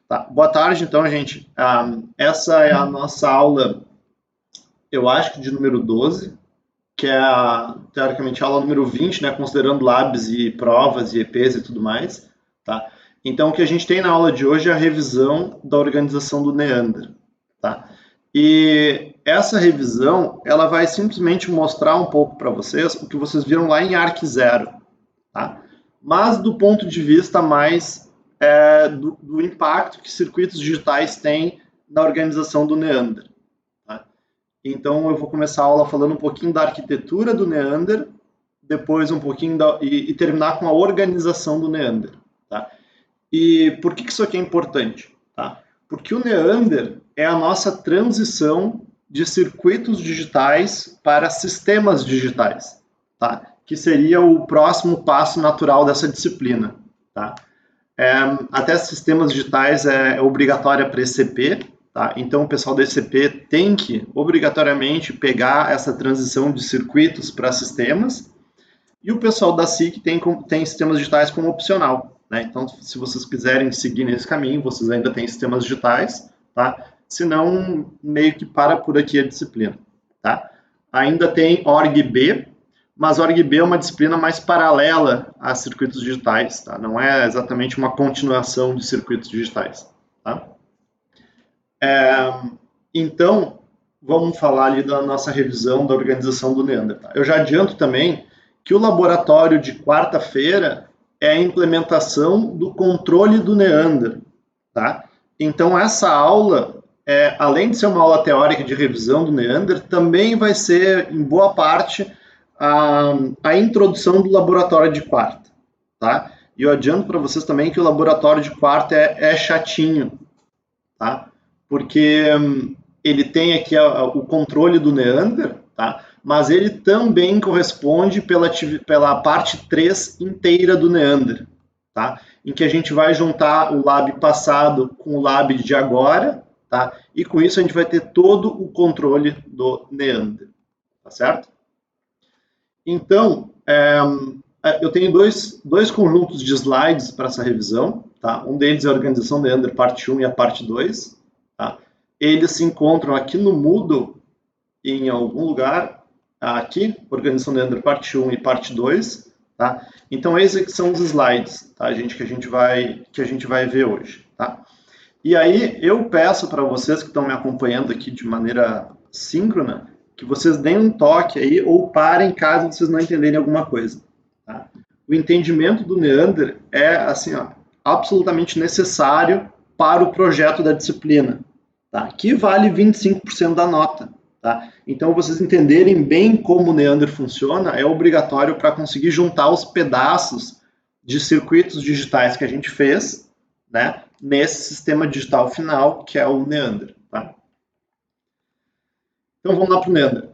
Tá. Boa tarde, então, gente. Essa é a nossa aula, eu acho que de número 12, que é, teoricamente, a aula número 20, né, considerando labs e provas e EPs e tudo mais. Tá? Então, o que a gente tem na aula de hoje é a revisão da organização do Neander. Tá? E essa revisão, ela vai simplesmente mostrar um pouco para vocês o que vocês viram lá em Arc Zero. Tá? Mas do ponto de vista mais do impacto que circuitos digitais têm na organização do Neander. Tá? Então eu vou começar a aula falando um pouquinho da arquitetura do Neander, depois um pouquinho e terminar com a organização do Neander. Tá? E por que isso aqui é importante? Tá? Porque o Neander é a nossa transição de circuitos digitais para sistemas digitais, tá? Que seria o próximo passo natural dessa disciplina. Tá? Até sistemas digitais é obrigatória para ECP, tá? Então o pessoal da ECP tem que obrigatoriamente pegar essa transição de circuitos para sistemas, e o pessoal da SIC tem sistemas digitais como opcional. Né? Então, se vocês quiserem seguir nesse caminho, vocês ainda têm sistemas digitais, tá? Senão, meio que para por aqui a disciplina. Tá? Ainda tem ORG-B, mas ORG-B é uma disciplina mais paralela a circuitos digitais, tá? Não é exatamente uma continuação de circuitos digitais. Tá? Então, vamos falar ali da nossa revisão da organização do Neander. Tá? Eu já adianto também que o laboratório de quarta-feira é a implementação do controle do Neander. Tá? Então, essa aula, além de ser uma aula teórica de revisão do Neander, também vai ser, em boa parte, a introdução do laboratório de quarta. Tá? E eu adianto para vocês também que o laboratório de quarta é chatinho, tá? Porque ele tem aqui o controle do Neander, tá? Mas ele também corresponde pela parte 3 inteira do Neander, tá? Em que a gente vai juntar o lab passado com o lab de agora, tá? E com isso a gente vai ter todo o controle do Neander, tá certo? Então, eu tenho dois conjuntos de slides para essa revisão, tá? Um deles é a organização Neander parte 1 e a parte 2, tá? Eles se encontram aqui no Moodle, em algum lugar, aqui, organização Neander parte 1 e parte 2, tá? Então, esses aqui são os slides, tá, gente, que a gente vai ver hoje, tá? E aí, eu peço para vocês que estão me acompanhando aqui de maneira síncrona, que vocês deem um toque aí ou parem caso vocês não entenderem alguma coisa. Tá? O entendimento do Neander é assim, ó, absolutamente necessário para o projeto da disciplina, tá? Que vale 25% da nota. Tá? Então, vocês entenderem bem como o Neander funciona é obrigatório para conseguir juntar os pedaços de circuitos digitais que a gente fez, né, nesse sistema digital final, que é o Neander. Tá? Então, vamos lá para o Neander.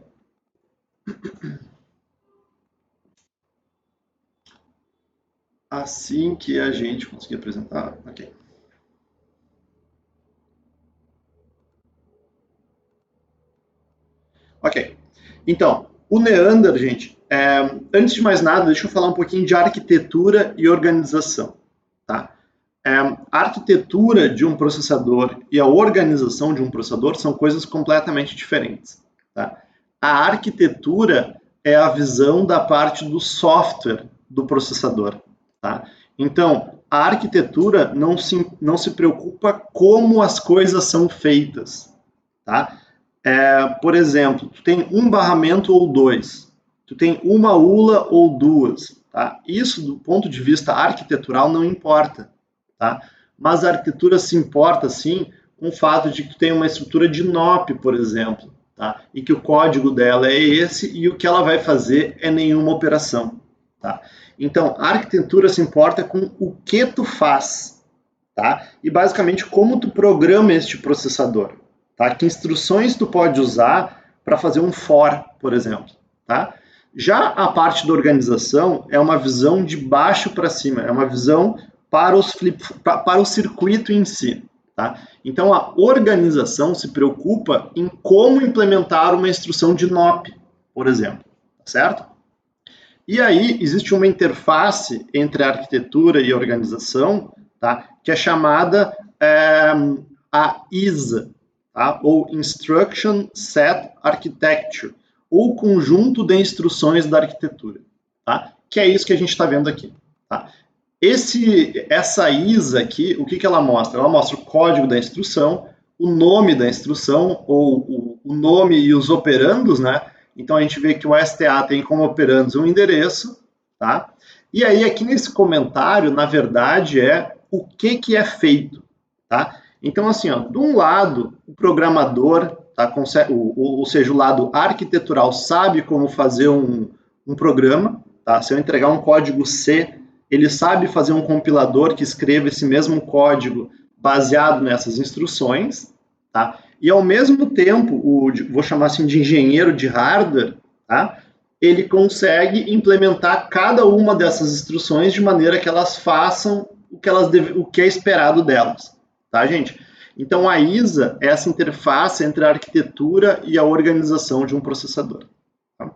Assim que a gente conseguir apresentar, ok. Ok. Então, o Neander, gente, antes de mais nada, deixa eu falar um pouquinho de arquitetura e organização. Tá? A arquitetura de um processador e a organização de um processador são coisas completamente diferentes. Tá? A arquitetura é a visão da parte do software do processador. Tá? Então, a arquitetura não se preocupa como as coisas são feitas. Tá? Por exemplo, tu tem um barramento ou dois, tu tem uma ULA ou duas. Tá? Isso, do ponto de vista arquitetural, não importa. Tá? Mas a arquitetura se importa, sim, com o fato de que tu tem uma estrutura de NOP, por exemplo, tá? E que o código dela é esse e o que ela vai fazer é nenhuma operação. Tá? Então, a arquitetura se importa com o que tu faz, tá? E basicamente como tu programa este processador. Tá? Que instruções tu pode usar para fazer um for, por exemplo. Tá? Já a parte da organização é uma visão de baixo para cima, é uma visão para o circuito em si. Tá? Então, a organização se preocupa em como implementar uma instrução de NOP, por exemplo. Certo? E aí, existe uma interface entre a arquitetura e a organização, tá? Que é chamada a ISA, tá? Ou Instruction Set Architecture, ou conjunto de instruções da arquitetura, tá? Que é isso que a gente está vendo aqui, tá? Essa ISA aqui, o que ela mostra? Ela mostra o código da instrução, o nome da instrução, ou o nome e os operandos, né? Então a gente vê que o STA tem como operandos um endereço, tá? E aí aqui nesse comentário, na verdade, é o que é feito, tá? Então assim, ó, de um lado, o programador, tá, ou seja, o lado arquitetural sabe como fazer um programa, tá? Se eu entregar um código C, ele sabe fazer um compilador que escreva esse mesmo código baseado nessas instruções, tá? E ao mesmo tempo, vou chamar assim de engenheiro de hardware, tá? Ele consegue implementar cada uma dessas instruções de maneira que elas façam o que é esperado delas, tá, gente? Então a ISA é essa interface entre a arquitetura e a organização de um processador. Tá?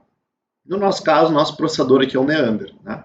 No nosso caso, nosso processador aqui é o Neander, né?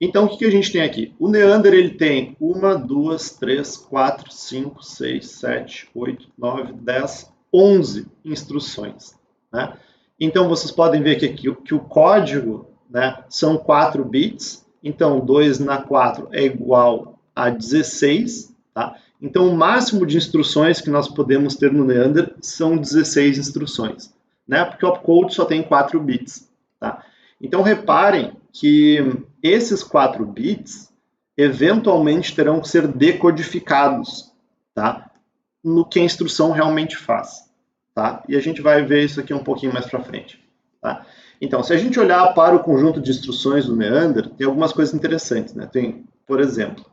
Então, o que a gente tem aqui? O Neander ele tem 1, 2, 3, 4, 5, 6, 7, 8, 9, 10, 11 instruções. Né? Então, vocês podem ver que o código, né, são 4 bits. Então, 2 na 4 é igual a 16. Tá? Então, o máximo de instruções que nós podemos ter no Neander são 16 instruções. Né? Porque o opcode só tem 4 bits. Tá? Então, reparem que esses 4 bits eventualmente terão que ser decodificados, tá? No que a instrução realmente faz, tá? E a gente vai ver isso aqui um pouquinho mais para frente, tá? Então, se a gente olhar para o conjunto de instruções do Neander, tem algumas coisas interessantes, né? Tem, por exemplo,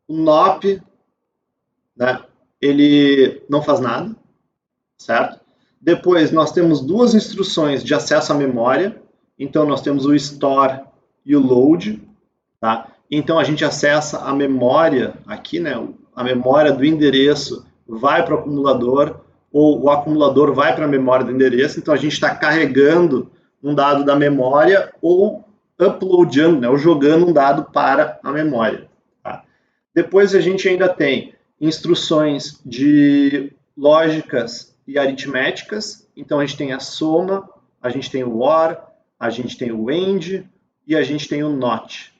o NOP, né? Ele não faz nada, certo? Depois, nós temos 2 instruções de acesso à memória. Então, nós temos o store e o load. Tá? Então, a gente acessa a memória aqui, né? A memória do endereço vai para o acumulador, ou o acumulador vai para a memória do endereço. Então, a gente está carregando um dado da memória ou uploadando, né? Ou jogando um dado para a memória. Tá? Depois, a gente ainda tem instruções de lógicas e aritméticas. Então, a gente tem a soma, a gente tem o OR, a gente tem o AND e a gente tem o NOT.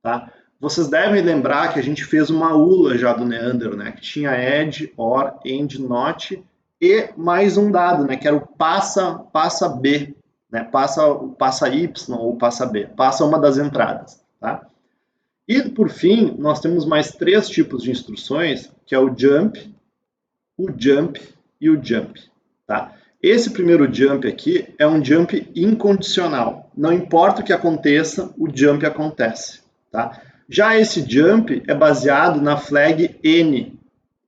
Tá? Vocês devem lembrar que a gente fez uma ULA já do Neander, né? Que tinha ADD, OR, AND, NOT e mais um dado, né? Que era o passa B, né? Passa Y ou passa B. Passa uma das entradas. Tá? E, por fim, nós temos mais 3 tipos de instruções, que é o jump e o jump. Tá? Esse primeiro jump aqui é um jump incondicional. Não importa o que aconteça, o jump acontece. Tá? Já esse jump é baseado na flag N.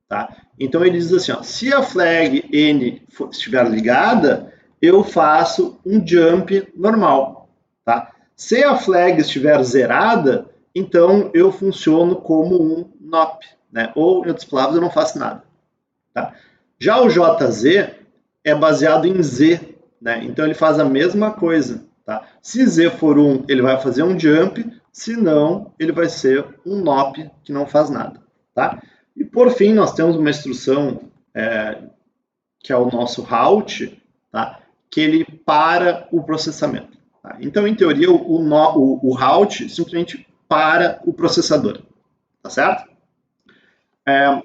Tá? Então ele diz assim, ó, se a flag N estiver ligada, eu faço um jump normal. Tá? Se a flag estiver zerada, então eu funciono como um NOP. Né? Ou, em outras palavras, eu não faço nada. Tá? Já o JZ é baseado em Z, né? Então ele faz a mesma coisa. Tá? Se Z for 1, ele vai fazer um jump, se não, ele vai ser um NOP que não faz nada. Tá? E por fim, nós temos uma instrução que é o nosso route, tá? Que ele para o processamento. Tá? Então, em teoria, o route simplesmente para o processador. Tá certo?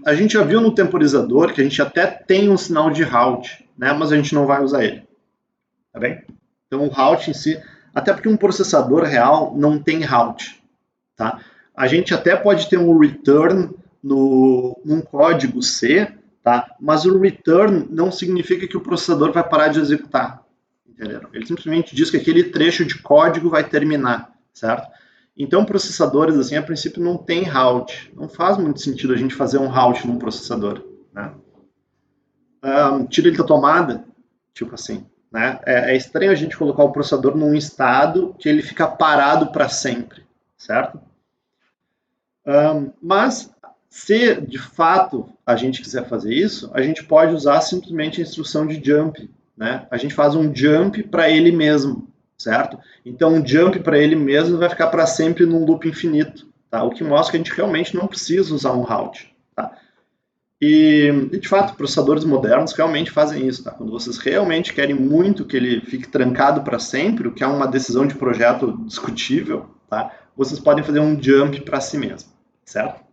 A gente já viu no temporizador que a gente até tem um sinal de route, né, mas a gente não vai usar ele. Tá bem? Então o route em si, até porque um processador real não tem route. Tá? A gente até pode ter um return num código C, tá? Mas o return não significa que o processador vai parar de executar. Entenderam? Ele simplesmente diz que aquele trecho de código vai terminar, certo? Então, processadores, assim, a princípio não tem route. Não faz muito sentido a gente fazer um route num processador. Né? Tira ele da tomada, tipo assim. Né? É estranho a gente colocar o processador num estado que ele fica parado para sempre, certo? Mas, se de fato a gente quiser fazer isso, a gente pode usar simplesmente a instrução de jump. Né? A gente faz um jump para ele mesmo. Certo? Então, um jump para ele mesmo vai ficar para sempre num loop infinito. tá? O que mostra que a gente realmente não precisa usar um route, tá? E, de fato, processadores modernos realmente fazem isso, tá? Quando vocês realmente querem muito que ele fique trancado para sempre, o que é uma decisão de projeto discutível, tá? Vocês podem fazer um jump para si mesmo, certo?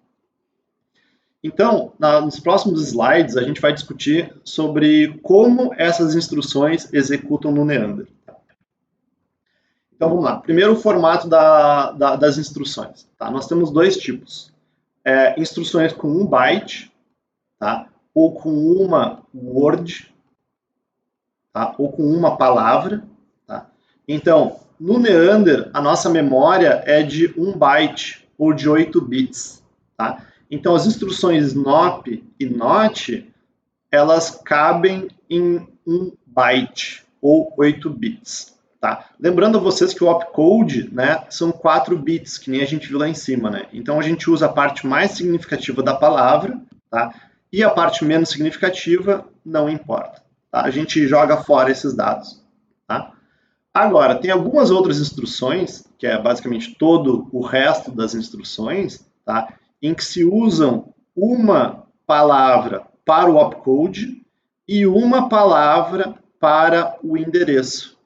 Então, nos próximos slides, a gente vai discutir sobre como essas instruções executam no Neander. Então, vamos lá. Primeiro, o formato das instruções. Tá? Nós temos dois tipos. Instruções com 1 byte, tá? Ou com uma word, tá? Ou com uma palavra. Tá? Então, no Neander, a nossa memória é de 1 byte ou de 8 bits. Tá? Então, as instruções NOP e NOT, elas cabem em 1 byte ou 8 bits. Tá? Lembrando a vocês que o opcode, né, são 4 bits, que nem a gente viu lá em cima. Né? Então, a gente usa a parte mais significativa da palavra, tá? E a parte menos significativa não importa. Tá? A gente joga fora esses dados. Tá? Agora, tem algumas outras instruções, que é basicamente todo o resto das instruções, tá? Em que se usam uma palavra para o opcode e uma palavra para o endereço.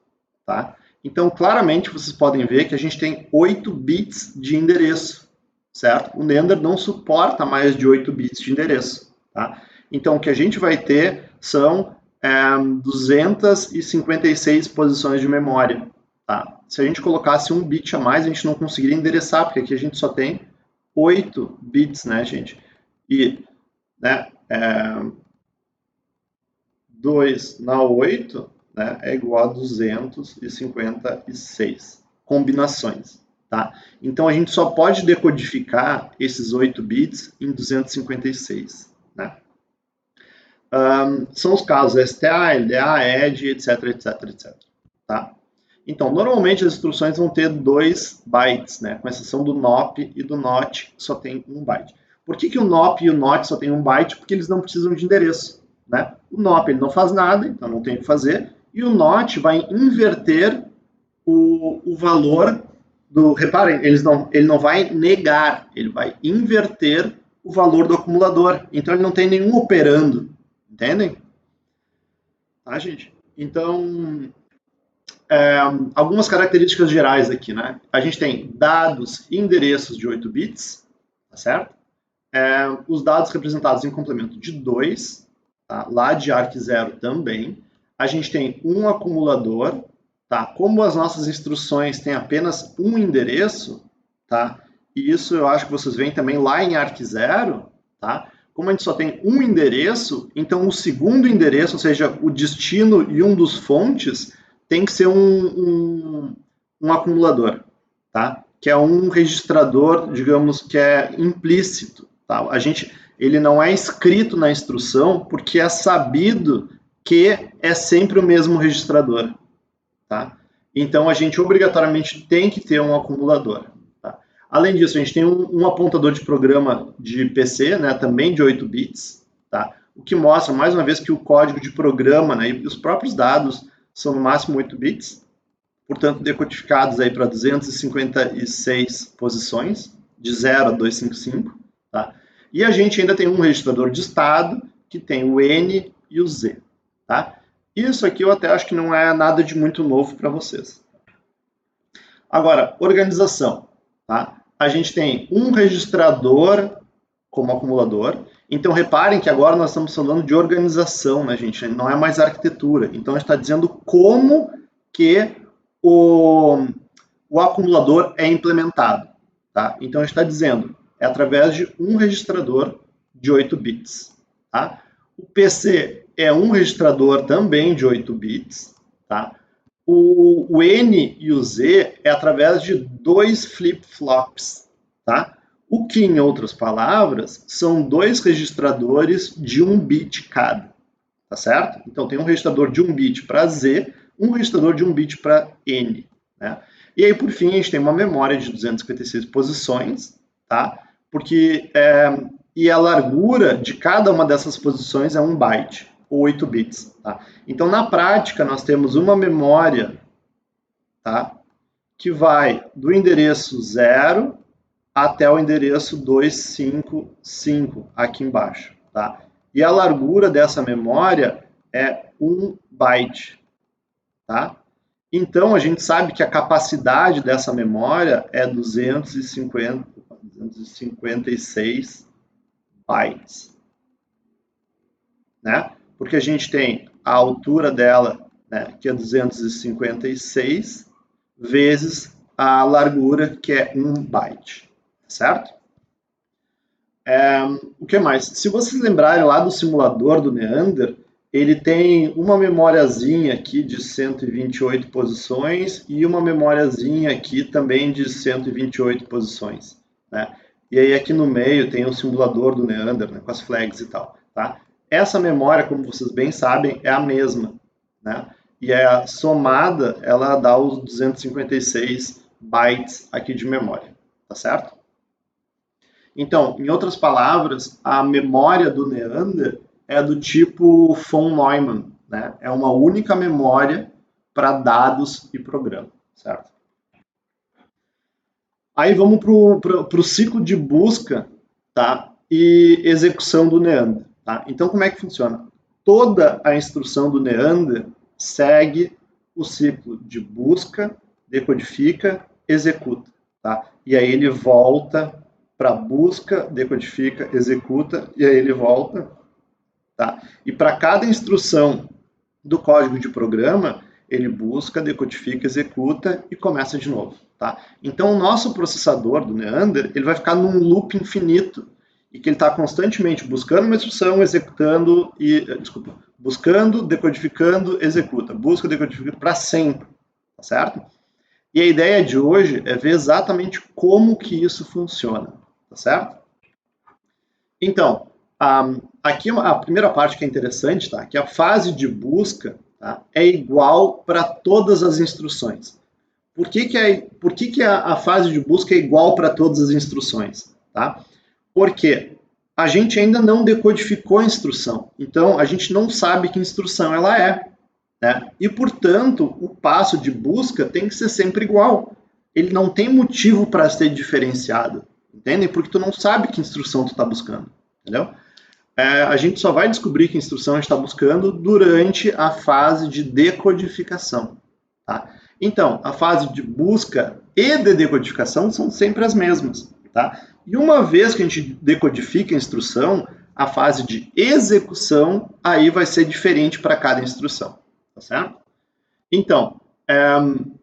Tá? Então, claramente, vocês podem ver que a gente tem 8 bits de endereço, certo? O Neander não suporta mais de 8 bits de endereço. Tá? Então, o que a gente vai ter são 256 posições de memória. Tá? Se a gente colocasse um bit a mais, a gente não conseguiria endereçar, porque aqui a gente só tem 8 bits, né, gente? E, né, 2 na 8, né, é igual a 256 combinações. Tá? Então, a gente só pode decodificar esses 8 bits em 256. Né? São os casos STA, LDA, ED, etc, etc, etc. Tá? Então, normalmente as instruções vão ter 2 bytes, né? Com exceção do NOP e do NOT, que só tem 1 byte. Por que o NOP e o NOT só tem 1 byte? Porque eles não precisam de endereço. Né? O NOP ele não faz nada, então não tem o que fazer, e o NOT vai inverter o valor do... Reparem, ele não vai negar, ele vai inverter o valor do acumulador. Então ele não tem nenhum operando. Entendem? Tá, gente? Então, algumas características gerais aqui, né? A gente tem dados e endereços de 8 bits, tá certo? Os dados representados em complemento de 2, tá? Lá de ARC0 também. A gente tem um acumulador, tá? Como as nossas instruções têm apenas um endereço, tá? E isso eu acho que vocês veem também lá em ARC0, tá? Como a gente só tem um endereço, então o segundo endereço, ou seja, o destino e um dos fontes, tem que ser um acumulador, tá? Que é um registrador, digamos, que é implícito. Tá? Ele não é escrito na instrução porque é sabido que é sempre o mesmo registrador. Tá? Então, a gente obrigatoriamente tem que ter um acumulador. Tá? Além disso, a gente tem um apontador de programa de PC, né, também de 8 bits, tá? O que mostra, mais uma vez, que o código de programa, né, e os próprios dados são no máximo 8 bits, portanto, decodificados aí para 256 posições, de 0 a 255. Tá? E a gente ainda tem um registrador de estado, que tem o N e o Z. Tá? Isso aqui eu até acho que não é nada de muito novo para vocês. Agora, organização. Tá? A gente tem um registrador como acumulador. Então, reparem que agora nós estamos falando de organização, né, gente? Não é mais arquitetura. Então, a gente está dizendo como que o acumulador é implementado. Tá? Então, a gente está dizendo, é através de um registrador de 8 bits. Tá? O PC é um registrador também de 8 bits. Tá? O N e o Z é através de 2 flip-flops. Tá? O que, em outras palavras, são 2 registradores de 1 bit cada. Tá certo? Então, tem um registrador de 1 bit para Z, um registrador de 1 bit para N. Né? E aí, por fim, a gente tem uma memória de 256 posições, tá? Porque e a largura de cada uma dessas posições é 1 byte, ou 8 bits. Tá? Então, na prática, nós temos uma memória, tá? Que vai do endereço 0 até o endereço 255 aqui embaixo, tá? E a largura dessa memória é 1 byte, tá? Então, a gente sabe que a capacidade dessa memória é 256 bytes, né? Porque a gente tem a altura dela, né, que é 256, vezes a largura, que é 1 byte, certo? O que mais? Se vocês lembrarem lá do simulador do Neander, ele tem uma memóriazinha aqui de 128 posições e uma memóriazinha aqui também de 128 posições, né? E aí aqui no meio tem o simulador do Neander, né, com as flags e tal, tá? Essa memória, como vocês bem sabem, é a mesma, né? E a somada, ela dá os 256 bytes aqui de memória, tá certo? Então, em outras palavras, a memória do Neander é do tipo von Neumann, né? É uma única memória para dados e programa, certo? Aí vamos para o ciclo de busca, tá? E execução do Neander, tá? Então, como é que funciona? Toda a instrução do Neander segue o ciclo de busca, decodifica, executa, tá? E aí ele volta para busca, decodifica, executa, e aí ele volta, tá? E para cada instrução do código de programa, ele busca, decodifica, executa e começa de novo, tá? Então, o nosso processador do Neander, ele vai ficar num loop infinito, e que ele está constantemente buscando uma instrução, executando buscando, decodificando, executa, busca, decodifica para sempre, tá certo? E a ideia de hoje é ver exatamente como que isso funciona, tá certo? Então, aqui a primeira parte que é interessante, tá? Que a fase de busca, tá, é igual para todas as instruções. Por que a fase de busca é igual para todas as instruções? Tá? Porque a gente ainda não decodificou a instrução, então a gente não sabe que instrução ela é, né? E, portanto, o passo de busca tem que ser sempre igual. Ele não tem motivo para ser diferenciado, entendem? Porque tu não sabe que instrução tu está buscando, entendeu? A gente só vai descobrir que instrução a gente está buscando durante a fase de decodificação, tá? Então, a fase de busca e de decodificação são sempre as mesmas, tá? E uma vez que a gente decodifica a instrução, a fase de execução aí vai ser diferente para cada instrução, tá certo? Então,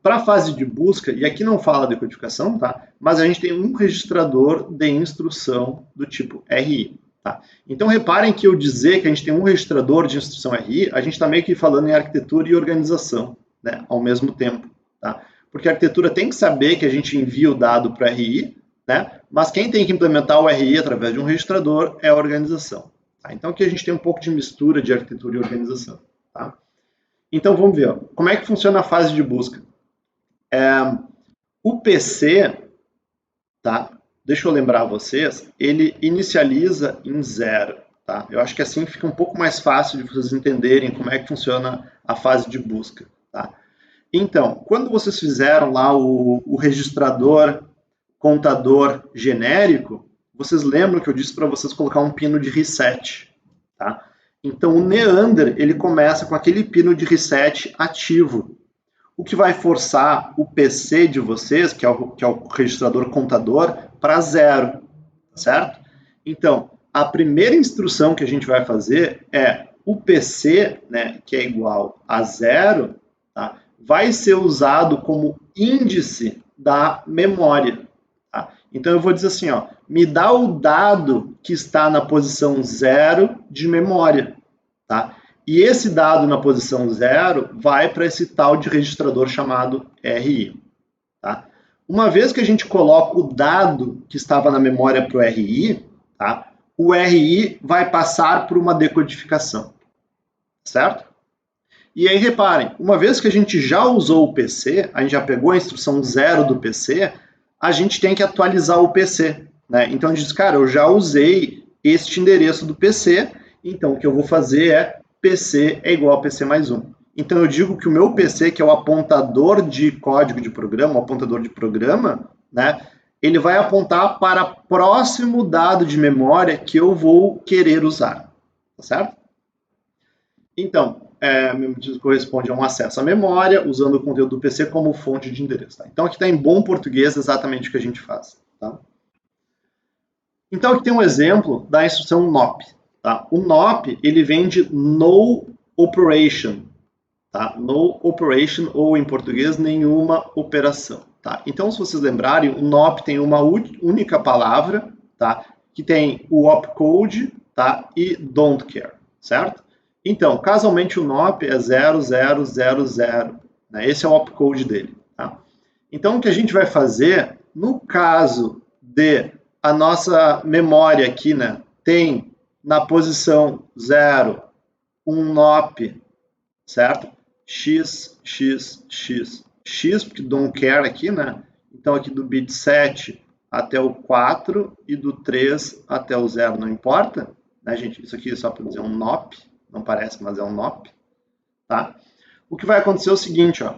para a fase de busca, e aqui não fala decodificação, tá? Mas a gente tem um registrador de instrução do tipo RI. Tá? Então, reparem que eu dizer que a gente tem um registrador de instrução RI, a gente está meio que falando em arquitetura e organização, né, ao mesmo tempo. Tá? Porque a arquitetura tem que saber que a gente envia o dado para o RI, né, mas quem tem que implementar o RI através de um registrador é a organização. Tá? Então, aqui a gente tem um pouco de mistura de arquitetura e organização. Tá? Então, vamos ver. Ó, como é que funciona a fase de busca? O PC, tá? Deixa eu lembrar vocês, ele inicializa em 0, tá? Eu acho que assim fica um pouco mais fácil de vocês entenderem como é que funciona a fase de busca, tá? Então, quando vocês fizeram lá o registrador contador genérico, vocês lembram que eu disse para vocês colocar um pino de reset, tá? Então, o Neander, ele começa com aquele pino de reset ativo, o que vai forçar o PC de vocês, que é o registrador contador, para 0, certo? Então, a primeira instrução que a gente vai fazer é o PC, né, que é igual a 0, tá, vai ser usado como índice da memória. Tá? Então, eu vou dizer assim, ó, me dá o dado que está na posição 0 de memória. Tá? E esse dado na posição 0 vai para esse tal de registrador chamado RI. Tá? Uma vez que a gente coloca o dado que estava na memória para o RI, tá? O RI vai passar por uma decodificação. Certo? E aí, reparem, uma vez que a gente já usou o PC, a gente já pegou a instrução 0 do PC, a gente tem que atualizar o PC. Né? Então, a gente diz, cara, eu já usei este endereço do PC, então o que eu vou fazer é PC é igual a PC mais 1. Então eu digo que o meu PC, que é o apontador de código de programa, o apontador de programa, né, ele vai apontar para o próximo dado de memória que eu vou querer usar, tá certo? Então, corresponde a um acesso à memória, usando o conteúdo do PC como fonte de endereço. Tá? Então, aqui está em bom português exatamente o que a gente faz. Tá? Então, aqui tem um exemplo da instrução NOP. Tá? O NOP, ele vem de No Operation. Tá? No Operation, ou em português, nenhuma operação. Tá? Então, se vocês lembrarem, o NOP tem uma única palavra, tá? Que tem o opcode, tá? E don't care, certo? Então, casualmente o NOP é 0000, né? Esse é o opcode dele. Tá? Então, o que a gente vai fazer, no caso de a nossa memória aqui, né, tem na posição 0 um NOP, certo? X, X, X, X, porque don't care aqui, né? Então, aqui do bit 7 até o 4 e do 3 até o 0, não importa, né, gente? Isso aqui é só para dizer um NOP, não parece, mas é um NOP, tá? O que vai acontecer é o seguinte, ó.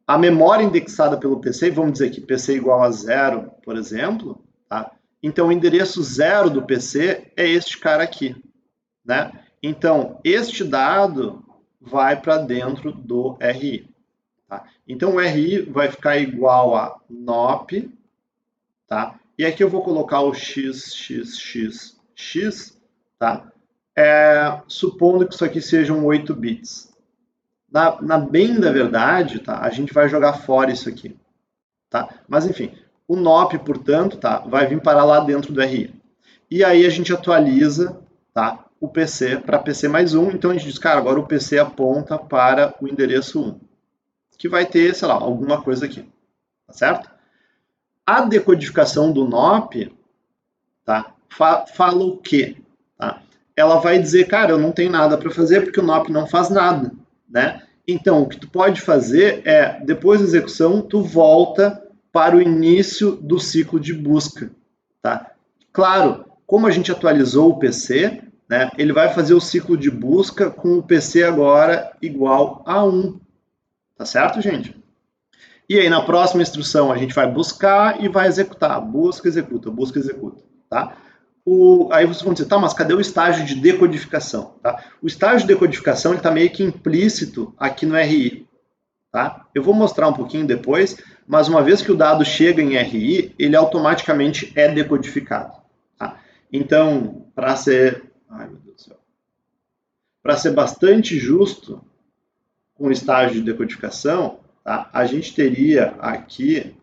A memória indexada pelo PC, vamos dizer que PC igual a 0, por exemplo, tá? Então, o endereço 0 do PC é este cara aqui, né? Então, este dado vai para dentro do RI. Tá? Então, o RI vai ficar igual a NOP, tá? E aqui eu vou colocar o XXXX, tá? Supondo que isso aqui sejam 8 bits. Na bem da verdade, tá? A gente vai jogar fora isso aqui. Tá? Mas, enfim, o NOP, portanto, tá? Vai vir parar lá dentro do RI. E aí a gente atualiza, tá? O PC para PC mais 1. Então, a gente diz, cara, agora o PC aponta para o endereço 1. Que vai ter, sei lá, alguma coisa aqui. Tá certo? A decodificação do NOP, tá? Fala o quê? Tá? Ela vai dizer, cara, eu não tenho nada para fazer porque o NOP não faz nada, né? Então, o que tu pode fazer é, depois da execução, tu volta para o início do ciclo de busca, tá? Claro, como a gente atualizou o PC, né, ele vai fazer o ciclo de busca com o PC agora igual a 1, tá certo, gente? E aí, na próxima instrução, a gente vai buscar e vai executar. Busca, executa, tá? Aí vocês vão dizer, tá, mas cadê o estágio de decodificação? Tá? O estágio de decodificação está meio que implícito aqui no RI. Tá? Eu vou mostrar um pouquinho depois, mas uma vez que o dado chega em RI, ele automaticamente é decodificado. Tá? Então, para ser... Ai, meu Deus do céu. Para ser bastante justo com o estágio de decodificação, tá? A gente teria aqui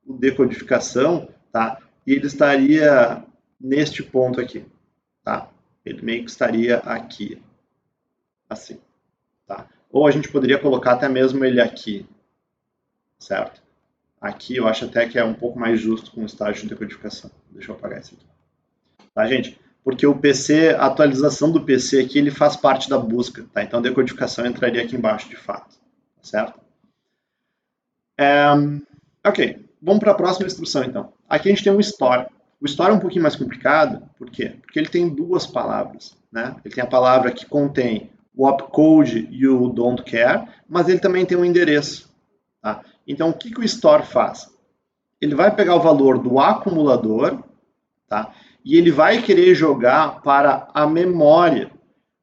o decodificação, tá? E ele estaria neste ponto aqui, tá? Ele meio que estaria aqui, assim, tá? Ou a gente poderia colocar até mesmo ele aqui, certo? Aqui eu acho até que é um pouco mais justo com o estágio de decodificação. Deixa eu apagar isso aqui. Tá, gente? Porque o PC, a atualização do PC aqui, ele faz parte da busca, tá? Então a decodificação entraria aqui embaixo de fato, certo? Ok, vamos para a próxima instrução então. Aqui a gente tem um store. O store é um pouquinho mais complicado, por quê? Porque ele tem duas palavras, né? Ele tem a palavra que contém o opcode e o don't care, mas ele também tem um endereço, tá? Então, o que o store faz? Ele vai pegar o valor do acumulador, tá? E ele vai querer jogar para a memória,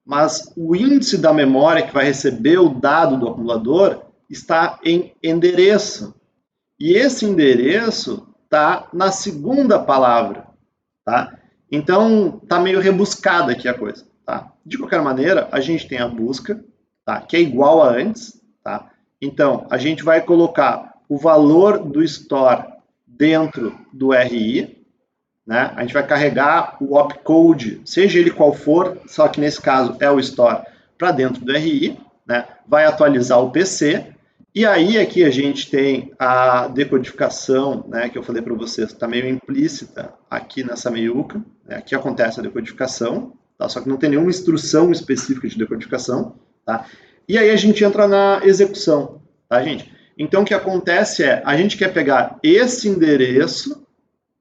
mas o índice da memória que vai receber o dado do acumulador está em endereço. E esse endereço está na segunda palavra, tá? Então, está meio rebuscada aqui a coisa, tá? De qualquer maneira, a gente tem a busca, tá? Que é igual a antes, tá? Então, a gente vai colocar o valor do store dentro do RI, né? A gente vai carregar o opcode, seja ele qual for, só que nesse caso é o store, para dentro do RI, né? Vai atualizar o PC, e aí aqui a gente tem a decodificação, né, que eu falei para vocês, que está meio implícita aqui nessa meiuca, né? Aqui acontece a decodificação, tá? Só que não tem nenhuma instrução específica de decodificação, tá? E aí a gente entra na execução, tá, gente? Então o que acontece é, a gente quer pegar esse endereço,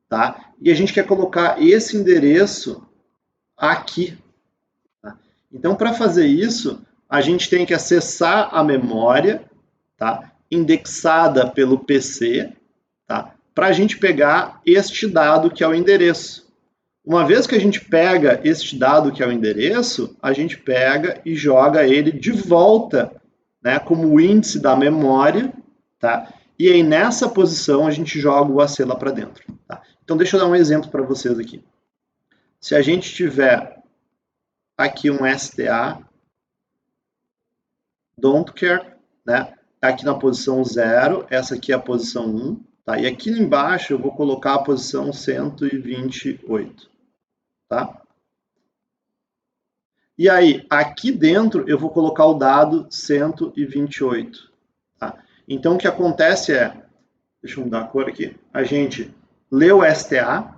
tá? E a gente quer colocar esse endereço aqui. Tá? Então, para fazer isso, a gente tem que acessar a memória, tá? Indexada pelo PC, tá? para a gente pegar este dado que é o endereço. Uma vez que a gente pega este dado que é o endereço, a gente pega e joga ele de volta, né, como o índice da memória, tá? E aí nessa posição a gente joga o AC lá para dentro. Tá? Então deixa eu dar um exemplo para vocês aqui. Se a gente tiver aqui um STA, don't care, né? Aqui na posição 0, essa aqui é a posição 1, tá? E aqui embaixo eu vou colocar a posição 128, tá? E aí, aqui dentro eu vou colocar o dado 128, tá? Então o que acontece é, deixa eu mudar a cor aqui, a gente lê o STA,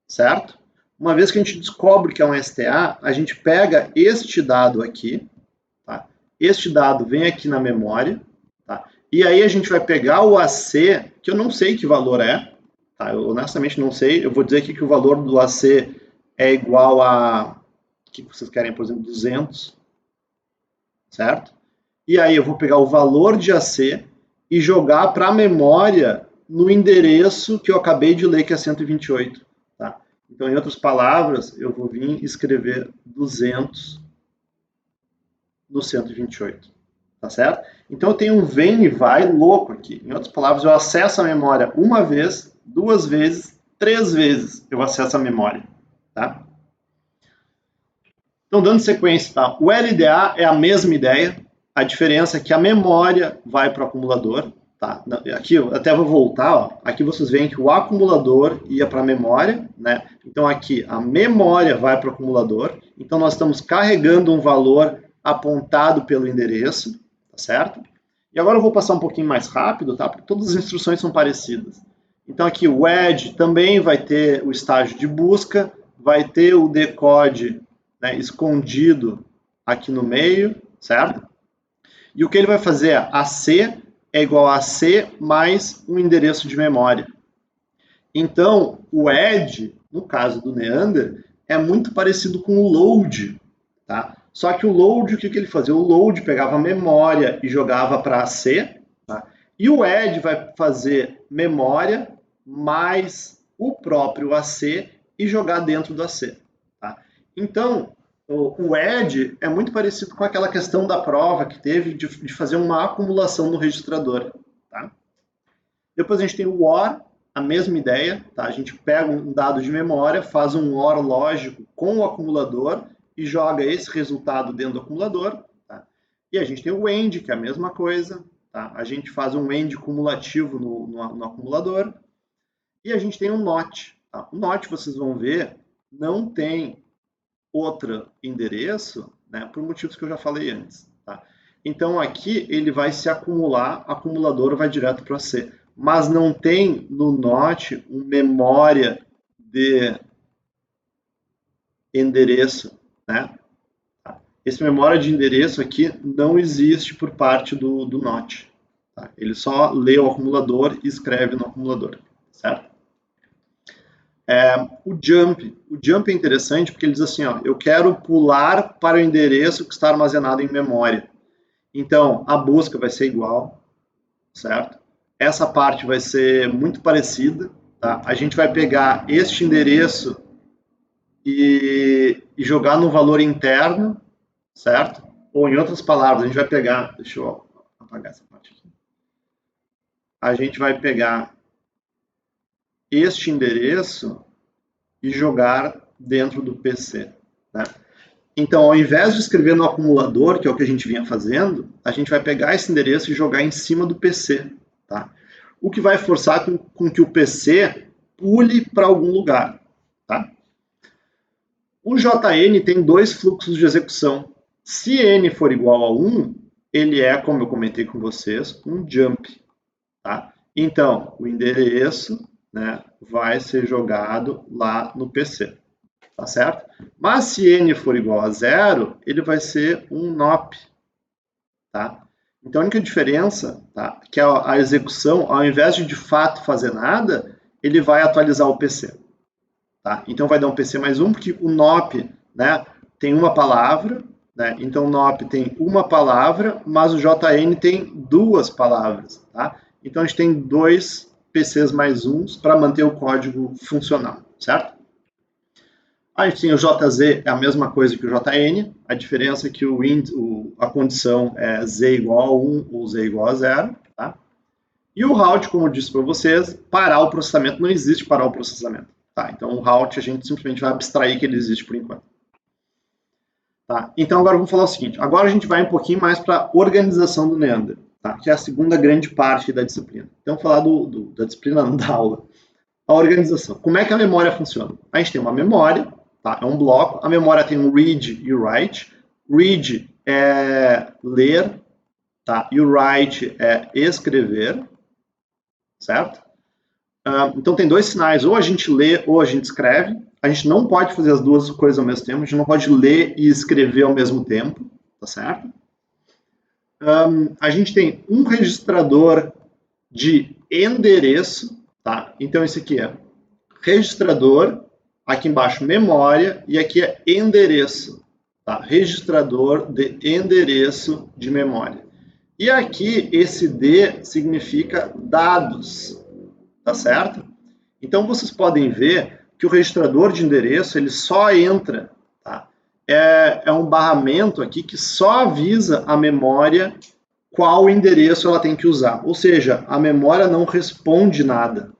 certo? Uma vez que a gente descobre que é um STA, a gente pega este dado aqui, tá? Este dado vem aqui na memória, tá? E aí a gente vai pegar o AC, que eu não sei que valor é, tá? Eu honestamente não sei, eu vou dizer aqui que o valor do AC é igual a, o que vocês querem, por exemplo, 200, certo? E aí eu vou pegar o valor de AC e jogar para a memória no endereço que eu acabei de ler, que é 128, tá? Então, em outras palavras, eu vou vir escrever 200 no 128, tá certo? Então, eu tenho um vem e vai louco aqui. Em outras palavras, eu acesso a memória uma vez, 2 vezes, 3 vezes eu acesso a memória, tá? Então, dando sequência, tá? O LDA é a mesma ideia, a diferença é que a memória vai para o acumulador, tá? Aqui eu até vou voltar, ó. Aqui vocês veem que o acumulador ia para a memória, né? Então aqui a memória vai para o acumulador, então nós estamos carregando um valor apontado pelo endereço, tá certo? E agora eu vou passar um pouquinho mais rápido, tá? Porque todas as instruções são parecidas. Então aqui o add também vai ter o estágio de busca, vai ter o decode, né, escondido aqui no meio, certo? E o que ele vai fazer é AC é igual a AC mais um endereço de memória. Então, o add, no caso do Neander, é muito parecido com o load, tá? Só que o load, o que ele fazia? O load pegava a memória e jogava para AC, tá? E o add vai fazer memória mais o próprio AC e jogar dentro do AC, tá? Então, o add é muito parecido com aquela questão da prova que teve de fazer uma acumulação no registrador, tá? Depois a gente tem o OR, a mesma ideia, tá? A gente pega um dado de memória, faz um OR lógico com o acumulador e joga esse resultado dentro do acumulador, tá? E a gente tem o AND, que é a mesma coisa, tá? A gente faz um AND cumulativo no acumulador. E a gente tem o NOT, tá? O NOT, vocês vão ver, não tem outro endereço, né, por motivos que eu já falei antes, tá? Então aqui ele vai se acumular, acumulador vai direto para C, mas não tem no NOT uma memória de endereço, né? Esse memória de endereço aqui não existe por parte do NOT, tá? Ele só lê o acumulador e escreve no acumulador, certo? O jump é interessante porque ele diz assim, ó, eu quero pular para o endereço que está armazenado em memória. Então, a busca vai ser igual, certo? Essa parte vai ser muito parecida, tá? A gente vai pegar este endereço e jogar no valor interno, certo? Ou em outras palavras, a gente vai pegar, deixa eu apagar essa parte aqui. A gente vai pegar este endereço e jogar dentro do PC, né? Então, ao invés de escrever no acumulador, que é o que a gente vinha fazendo, a gente vai pegar esse endereço e jogar em cima do PC, tá? O que vai forçar com que o PC pule para algum lugar, tá? O JN tem 2 fluxos de execução. Se n for igual a 1, ele é, como eu comentei com vocês, um jump, tá? Então, o endereço, né, vai ser jogado lá no PC, tá certo? Mas se n for igual a 0, ele vai ser um NOP, tá? Então a única diferença, tá, que a execução, ao invés de fato fazer nada, ele vai atualizar o PC, tá? Então vai dar um PC mais 1, porque o NOP, né, tem uma palavra, né? Então o NOP tem uma palavra, mas o JN tem 2 palavras, tá? Então a gente tem 2 PCs mais uns para manter o código funcional, certo? A gente tem o JZ, é a mesma coisa que o JN, a diferença é que a condição é Z igual a 1 ou Z igual a 0, tá? E o route, como eu disse para vocês, parar o processamento, não existe parar o processamento, tá? Então o route a gente simplesmente vai abstrair que ele existe por enquanto. Tá? Então agora vamos falar o seguinte, agora a gente vai um pouquinho mais para a organização do Neander, tá? Que é a segunda grande parte da disciplina. Então vamos falar da disciplina, não, da aula. A organização. Como é que a memória funciona? A gente tem uma memória, tá? É um bloco, a memória tem um read e o write. Read é ler, tá? E o write é escrever, certo? Então tem dois sinais, ou a gente lê ou a gente escreve. A gente não pode fazer as duas coisas ao mesmo tempo, a gente não pode ler e escrever ao mesmo tempo, tá certo? A gente tem um registrador de endereço, tá? Então esse aqui é registrador, aqui embaixo memória e aqui é endereço, tá? Registrador de endereço de memória. E aqui esse D significa dados, tá certo? Então vocês podem ver que o registrador de endereço ele só entra, tá? É um barramento aqui que só avisa a memória qual endereço ela tem que usar. Ou seja, a memória não responde nada,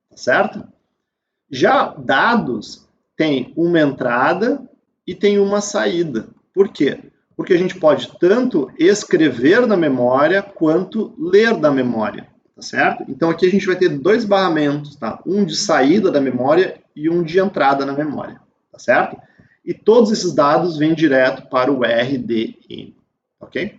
tá certo? Já dados tem uma entrada e tem uma saída. Por quê? Porque a gente pode tanto escrever na memória quanto ler da memória, tá certo? Então aqui a gente vai ter dois barramentos, tá? Um de saída da memória e um de entrada na memória, tá certo? E todos esses dados vêm direto para o RDM, ok?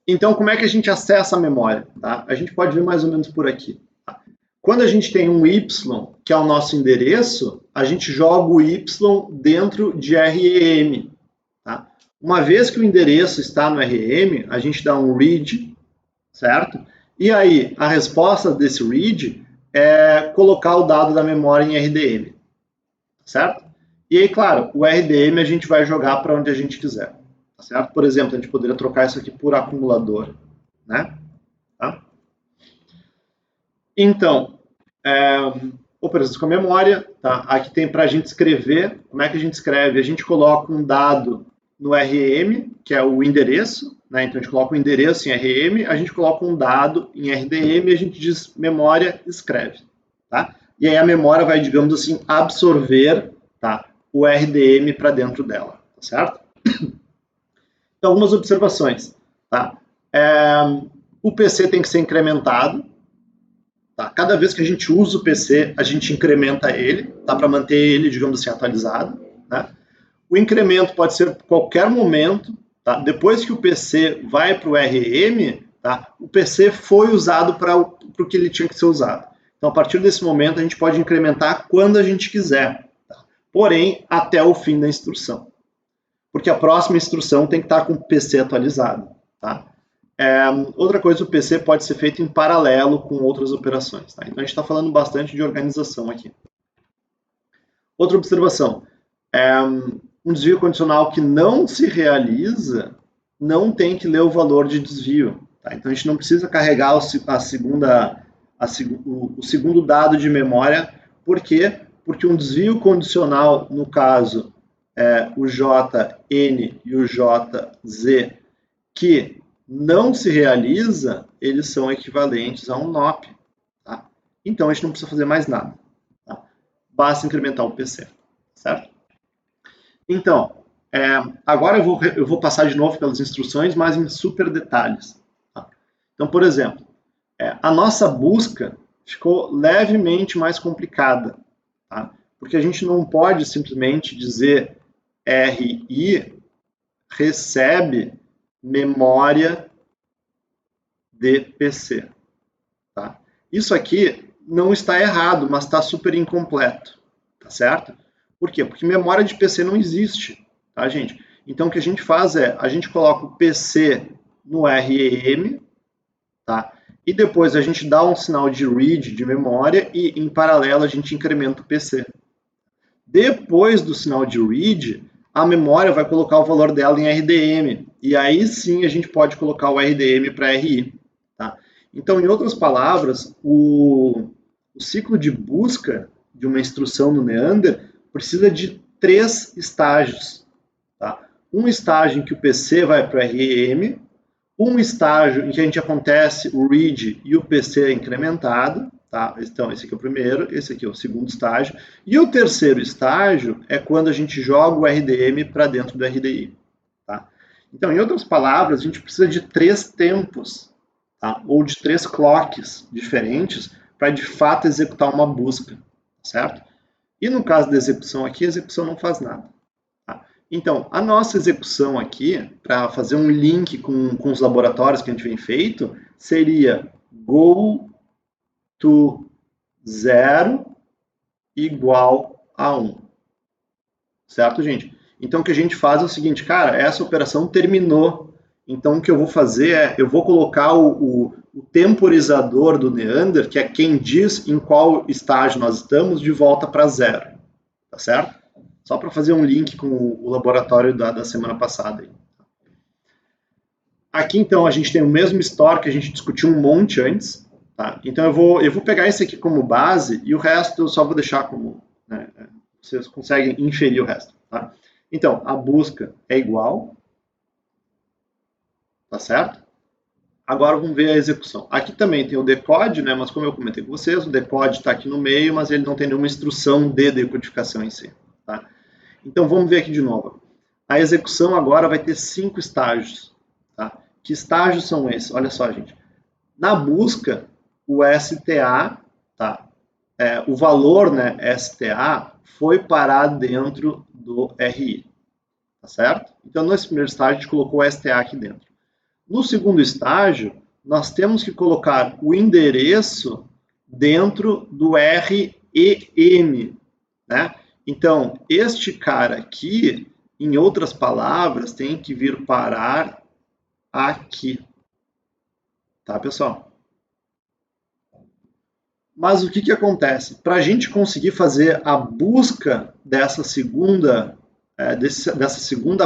Então, como é que a gente acessa a memória? Tá? A gente pode ver mais ou menos por aqui. Tá? Quando a gente tem um Y, que é o nosso endereço, a gente joga o Y dentro de REM. Tá? Uma vez que o endereço está no REM, a gente dá um read, certo? E aí, a resposta desse read é colocar o dado da memória em RDM, certo? E aí, claro, o RDM a gente vai jogar para onde a gente quiser, tá certo? Por exemplo, a gente poderia trocar isso aqui por acumulador, né? Tá? Então, operações com a memória, tá? Aqui tem para a gente escrever. Como é que a gente escreve? A gente coloca um dado no REM, que é o endereço, né? Então a gente coloca o endereço em REM, a gente coloca um dado em RDM e a gente diz memória, escreve, tá? E aí a memória vai, digamos assim, absorver, tá, o RDM para dentro dela, tá certo? Então, algumas observações, tá? O PC tem que ser incrementado, tá? Cada vez que a gente usa o PC, a gente incrementa ele, tá? Para manter ele, digamos assim, atualizado, né? O incremento pode ser a qualquer momento, tá? Depois que o PC vai para o REM, tá? O PC foi usado para o que ele tinha que ser usado. Então, a partir desse momento, a gente pode incrementar quando a gente quiser, tá? Porém, até o fim da instrução. Porque a próxima instrução tem que estar com o PC atualizado, tá? Outra coisa, o PC pode ser feito em paralelo com outras operações, tá? Então, a gente está falando bastante de organização aqui. Outra observação. Um desvio condicional que não se realiza não tem que ler o valor de desvio, tá? Então, a gente não precisa carregar o segundo dado de memória. Por quê? Porque um desvio condicional, no caso, o JN e o JZ, que não se realiza, eles são equivalentes a um NOP. Tá? Então, a gente não precisa fazer mais nada. Tá? Basta incrementar o PC, certo? Então, agora eu vou passar de novo pelas instruções, mas em super detalhes. Tá? Então, por exemplo, a nossa busca ficou levemente mais complicada, tá? Porque a gente não pode simplesmente dizer RI recebe memória de PC. Tá? Isso aqui não está errado, mas está super incompleto, tá certo? Por quê? Porque memória de PC não existe, tá, gente? Então, o que a gente faz a gente coloca o PC no REM, tá? E depois a gente dá um sinal de read de memória e, em paralelo, a gente incrementa o PC. Depois do sinal de read, a memória vai colocar o valor dela em RDM. E aí sim a gente pode colocar o RDM para RI. Tá? Então, em outras palavras, o ciclo de busca de uma instrução no Neander precisa de 3 estágios. Tá? Um estágio em que o PC vai para o REM, um estágio em que a gente acontece o read e o PC é incrementado, tá? Então, esse aqui é o primeiro, esse aqui é o segundo estágio, e o terceiro estágio é quando a gente joga o RDM para dentro do RDI. Tá? Então, em outras palavras, a gente precisa de 3 tempos, tá? Ou de 3 clocks diferentes para de fato executar uma busca, certo? E no caso da execução aqui, a execução não faz nada. Então, a nossa execução aqui, para fazer um link com os laboratórios que a gente vem feito, seria go to 0 igual a 1. Certo, gente? Então, o que a gente faz é o seguinte, cara, essa operação terminou. Então, o que eu vou fazer é, eu vou colocar o temporizador do Neander, que é quem diz em qual estágio nós estamos, de volta para 0. Tá certo? Só para fazer um link com o laboratório da semana passada. Aqui, então, a gente tem o mesmo store que a gente discutiu um monte antes. Tá? Então, eu vou pegar esse aqui como base e o resto eu só vou deixar como... Né, vocês conseguem inferir o resto. Tá? Então, a busca é igual. Tá certo? Agora vamos ver a execução. Aqui também tem o decode, né, mas como eu comentei com vocês, o decode está aqui no meio, mas ele não tem nenhuma instrução de decodificação em si. Tá? Então vamos ver aqui de novo. A execução agora vai ter 5 estágios. Tá? Que estágios são esses? Olha só, gente. Na busca, o STA, tá? O valor, né, STA, foi parar dentro do RI. Tá certo? Então, nesse primeiro estágio, a gente colocou o STA aqui dentro. No segundo estágio, nós temos que colocar o endereço dentro do REM, né? Então, este cara aqui, em outras palavras, tem que vir parar aqui. Tá, pessoal? Mas o que acontece? Para a gente conseguir fazer a busca dessa segunda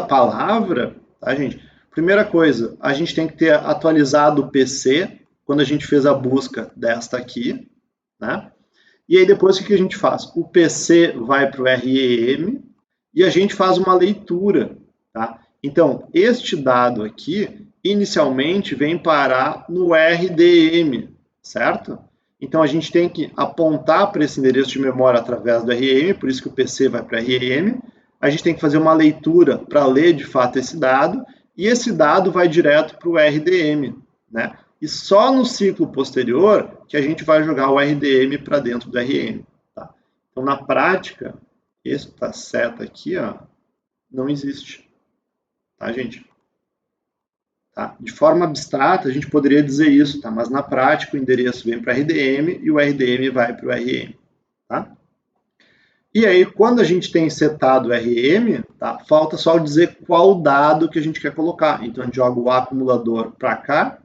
palavra, tá, gente? Primeira coisa, a gente tem que ter atualizado o PC quando a gente fez a busca desta aqui, né? E aí depois o que a gente faz? O PC vai para o REM e a gente faz uma leitura, tá? Então, este dado aqui, inicialmente, vem parar no RDM, certo? Então, a gente tem que apontar para esse endereço de memória através do REM, por isso que o PC vai para o REM. A gente tem que fazer uma leitura para ler, de fato, esse dado, e esse dado vai direto para o RDM, né? E só no ciclo posterior que a gente vai jogar o RDM para dentro do REM. Tá? Então, na prática, esta seta aqui, ó, não existe. Tá, gente? Tá? De forma abstrata, a gente poderia dizer isso, tá? Mas na prática, o endereço vem para RDM e o RDM vai para o REM. Tá? E aí, quando a gente tem setado o REM, tá? Falta só dizer qual dado que a gente quer colocar. Então, a gente joga o acumulador para cá,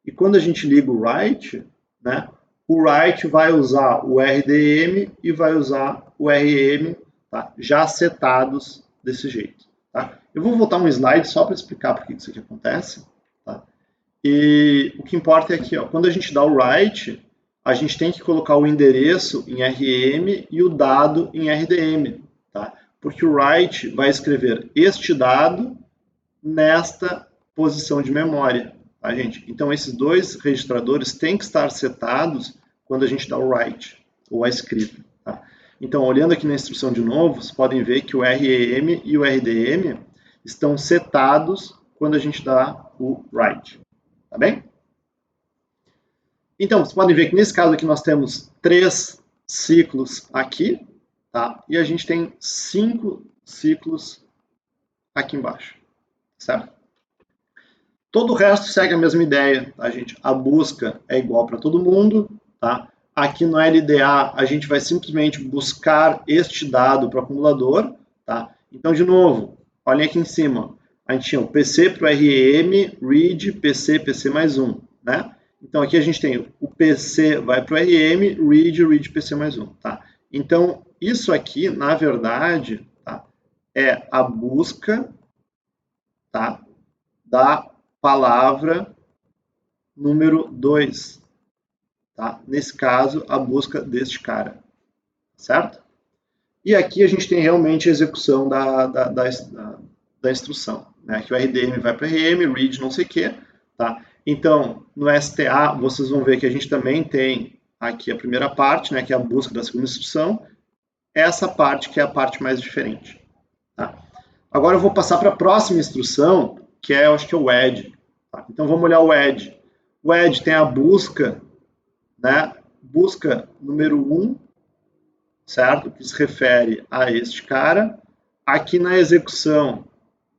e quando a gente liga o write, né, o write vai usar o RDM e vai usar o REM, tá, já setados desse jeito. Tá? Eu vou voltar um slide só para explicar por que isso aqui acontece. Tá? E o que importa é aqui, ó, quando a gente dá o write, a gente tem que colocar o endereço em REM e o dado em RDM. Tá? Porque o write vai escrever este dado nesta posição de memória. Tá, gente? Então, esses dois registradores têm que estar setados quando a gente dá o write, ou a escrita. Tá? Então, olhando aqui na instrução de novo, vocês podem ver que o REM e o RDM estão setados quando a gente dá o write. Tá bem? Então, vocês podem ver que nesse caso aqui nós temos 3 ciclos aqui, tá? E a gente tem 5 ciclos aqui embaixo, certo? Todo o resto segue a mesma ideia, tá, gente? A busca é igual para todo mundo, tá? Aqui no LDA, a gente vai simplesmente buscar este dado para o acumulador, tá? Então, de novo, olhem aqui em cima. A gente tinha o PC para o REM, read, PC, PC mais 1, né? Então, aqui a gente tem o PC vai para o REM, read, PC mais 1, tá? Então, isso aqui, na verdade, tá, é a busca, tá, da palavra número 2, tá? Nesse caso, a busca deste cara, certo? E aqui a gente tem realmente a execução da instrução, né? Que o RDM vai para RM, read não sei o que, tá? Então, no STA, vocês vão ver que a gente também tem aqui a primeira parte, né? Que é a busca da segunda instrução, essa parte que é a parte mais diferente, tá? Agora eu vou passar para a próxima instrução, que é, eu acho que é o add. Tá? Então vamos olhar o add. O add tem a busca, né? Busca número 1, certo? Que se refere a este cara. Aqui na execução,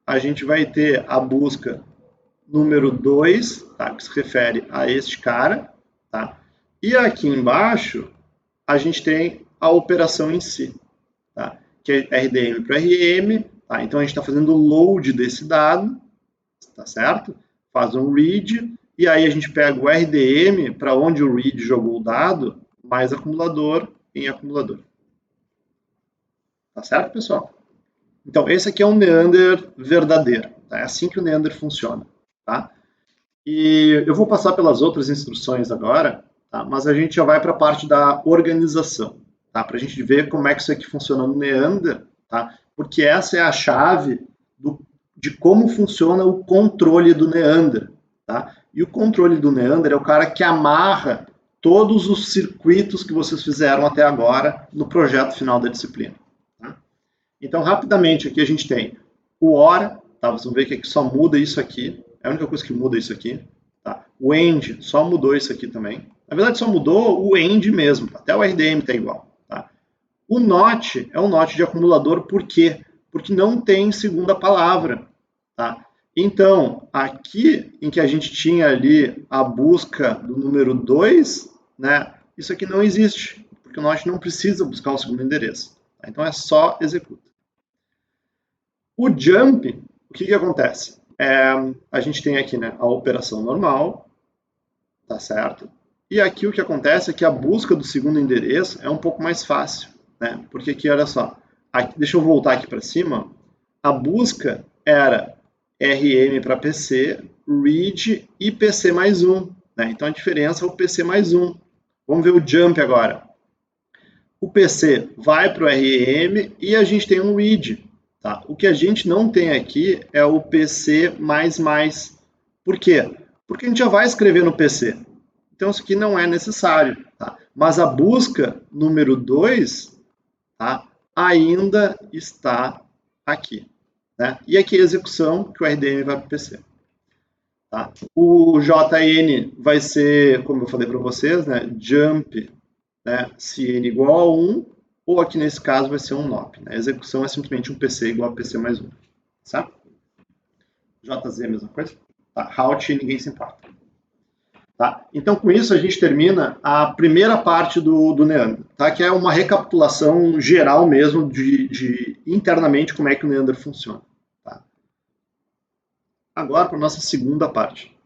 a gente vai ter a busca número 2, tá? Que se refere a este cara, tá? E aqui embaixo, a gente tem a operação em si, tá? Que é RDM para RM, tá? Então a gente está fazendo o load desse dado, tá certo? Faz um read, e aí a gente pega o RDM para onde o read jogou o dado, mais acumulador em acumulador. Tá certo, pessoal? Então, esse aqui é um Neander verdadeiro. Tá? É assim que o Neander funciona. Tá? E eu vou passar pelas outras instruções agora, tá? Mas a gente já vai para a parte da organização, tá? Para a gente ver como é que isso aqui funciona no Neander, tá? Porque essa é a chave de como funciona o controle do Neander. Tá? E o controle do Neander é o cara que amarra todos os circuitos que vocês fizeram até agora no projeto final da disciplina. Tá? Então, rapidamente, aqui a gente tem o OR, tá? Vocês vão ver que aqui só muda isso aqui, é a única coisa que muda isso aqui. Tá? O END só mudou isso aqui também. Na verdade, só mudou o END mesmo, até o RDM está igual. Tá? O NOT é um NOT de acumulador, por quê? Porque não tem segunda palavra. Tá? Então, aqui em que a gente tinha ali a busca do número 2, né, isso aqui não existe, porque o NOT não precisa buscar o segundo endereço. Tá? Então, é só executa. O jump, o que acontece? A gente tem aqui, né, a operação normal, tá certo? E aqui o que acontece é que a busca do segundo endereço é um pouco mais fácil, né? Porque aqui, olha só, aqui, deixa eu voltar aqui para cima, a busca era RM para PC, read e PC mais 1, né? Então a diferença é o PC mais 1. Vamos ver o jump agora. O PC vai para o RM e a gente tem um read. Tá? O que a gente não tem aqui é o PC mais. Por quê? Porque a gente já vai escrever no PC. Então isso aqui não é necessário. Tá? Mas a busca número 2, tá? Ainda está aqui. Né? E aqui a execução que o RDM vai para o PC. Tá? O JN vai ser, como eu falei para vocês, né? Jump, né? Se n igual a 1, ou aqui nesse caso vai ser um NOP. Né? A execução é simplesmente um PC igual a PC mais 1. Certo? JZ é a mesma coisa? Tá. Route ninguém se importa. Tá? Então, com isso, a gente termina a primeira parte do Neander, tá? Que é uma recapitulação geral mesmo de internamente como é que o Neander funciona. Tá? Agora, para a nossa segunda parte.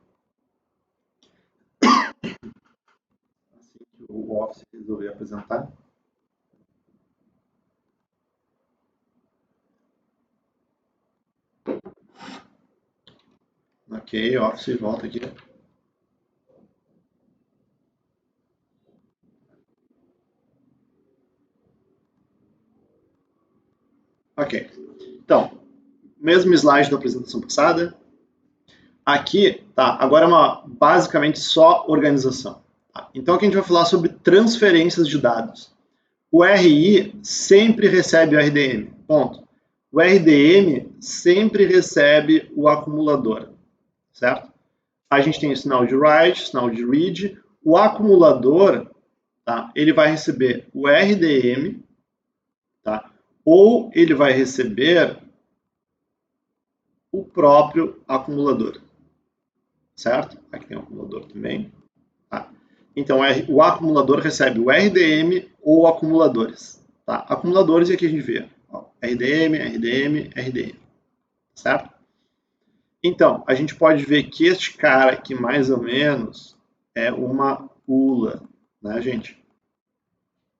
Assim que o Office resolver apresentar. Ok, Office, volta aqui. Ok. Então, mesmo slide da apresentação passada. Aqui, tá, agora é basicamente só organização. Tá? Então aqui a gente vai falar sobre transferências de dados. O RI sempre recebe o RDM, ponto. O RDM sempre recebe o acumulador, certo? A gente tem o sinal de write, sinal de read. O acumulador, tá, ele vai receber o RDM, tá? Ou ele vai receber o próprio acumulador. Certo? Aqui tem o acumulador também. Tá? Então, o acumulador recebe o RDM ou acumuladores. Tá? Acumuladores é aqui a gente vê. Ó, RDM, RDM, RDM. Certo? Então, a gente pode ver que este cara aqui, mais ou menos, é uma ULA, né, gente?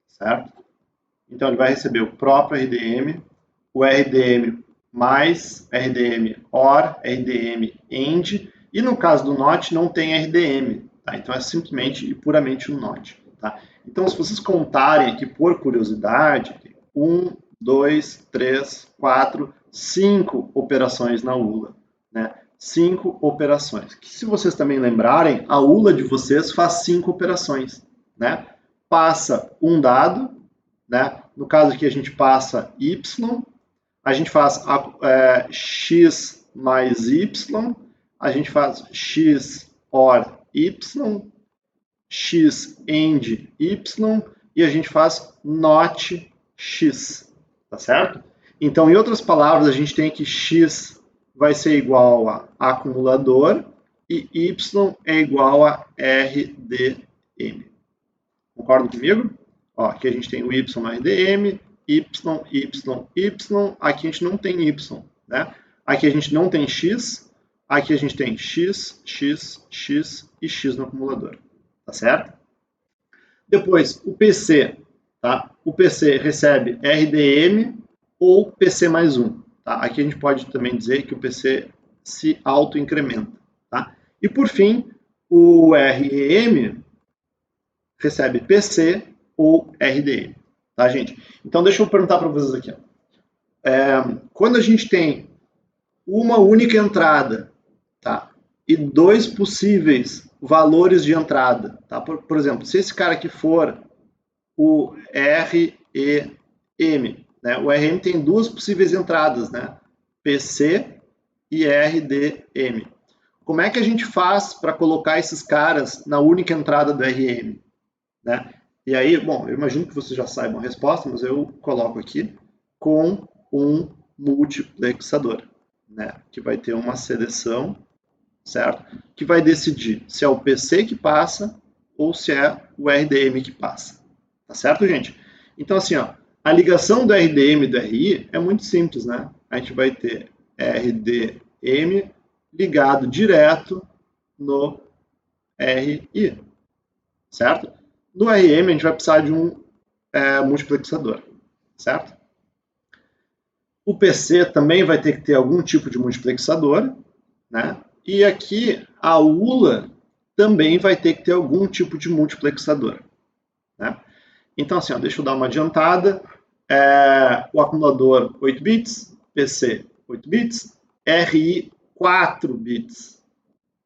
Certo? Então, ele vai receber o próprio RDM, o RDM mais RDM OR, RDM END, e no caso do NOT não tem RDM, Tá? Então, é simplesmente e puramente um NOT. Tá? Então, se vocês contarem aqui por curiosidade, 1, 2, 3, 4, 5 operações na ULA. Né? 5 operações. Que, se vocês também lembrarem, a ULA de vocês faz 5 operações. Né? Passa um dado, né? No caso aqui a gente passa Y, a gente faz x mais y, a gente faz x OR y, x AND y e a gente faz NOT x, tá certo? Então, em outras palavras, a gente tem que x vai ser igual a acumulador e y é igual a RDM. Concordam comigo? Ó, aqui a gente tem o y na RDM, y, y, y, aqui a gente não tem y, né? Aqui a gente não tem x, aqui a gente tem x, x, x e x no acumulador, tá certo? Depois, o PC, tá? O PC recebe RDM ou PC mais 1, tá? Aqui a gente pode também dizer que o PC se auto-incrementa, tá? E por fim, o REM recebe PC ou RDM, tá, gente? Então, deixa eu perguntar para vocês aqui. Quando a gente tem uma única entrada, tá? E dois possíveis valores de entrada, tá? Por exemplo, se esse cara aqui for o REM, né? O REM tem duas possíveis entradas, né? PC e RDM. Como é que a gente faz para colocar esses caras na única entrada do REM? Né? E aí, bom, eu imagino que vocês já saibam a resposta, mas eu coloco aqui com um multiplexador, né? Que vai ter uma seleção, certo? Que vai decidir se é o PC que passa ou se é o RDM que passa. Tá certo, gente? Então, assim, ó, a ligação do RDM e do RI é muito simples, né? A gente vai ter RDM ligado direto no RI, certo? No RM, a gente vai precisar de um multiplexador, certo? O PC também vai ter que ter algum tipo de multiplexador, né? E aqui a ULA também vai ter que ter algum tipo de multiplexador, né? Então, assim, ó, deixa eu dar uma adiantada. O acumulador 8 bits, PC 8 bits, RI 4 bits,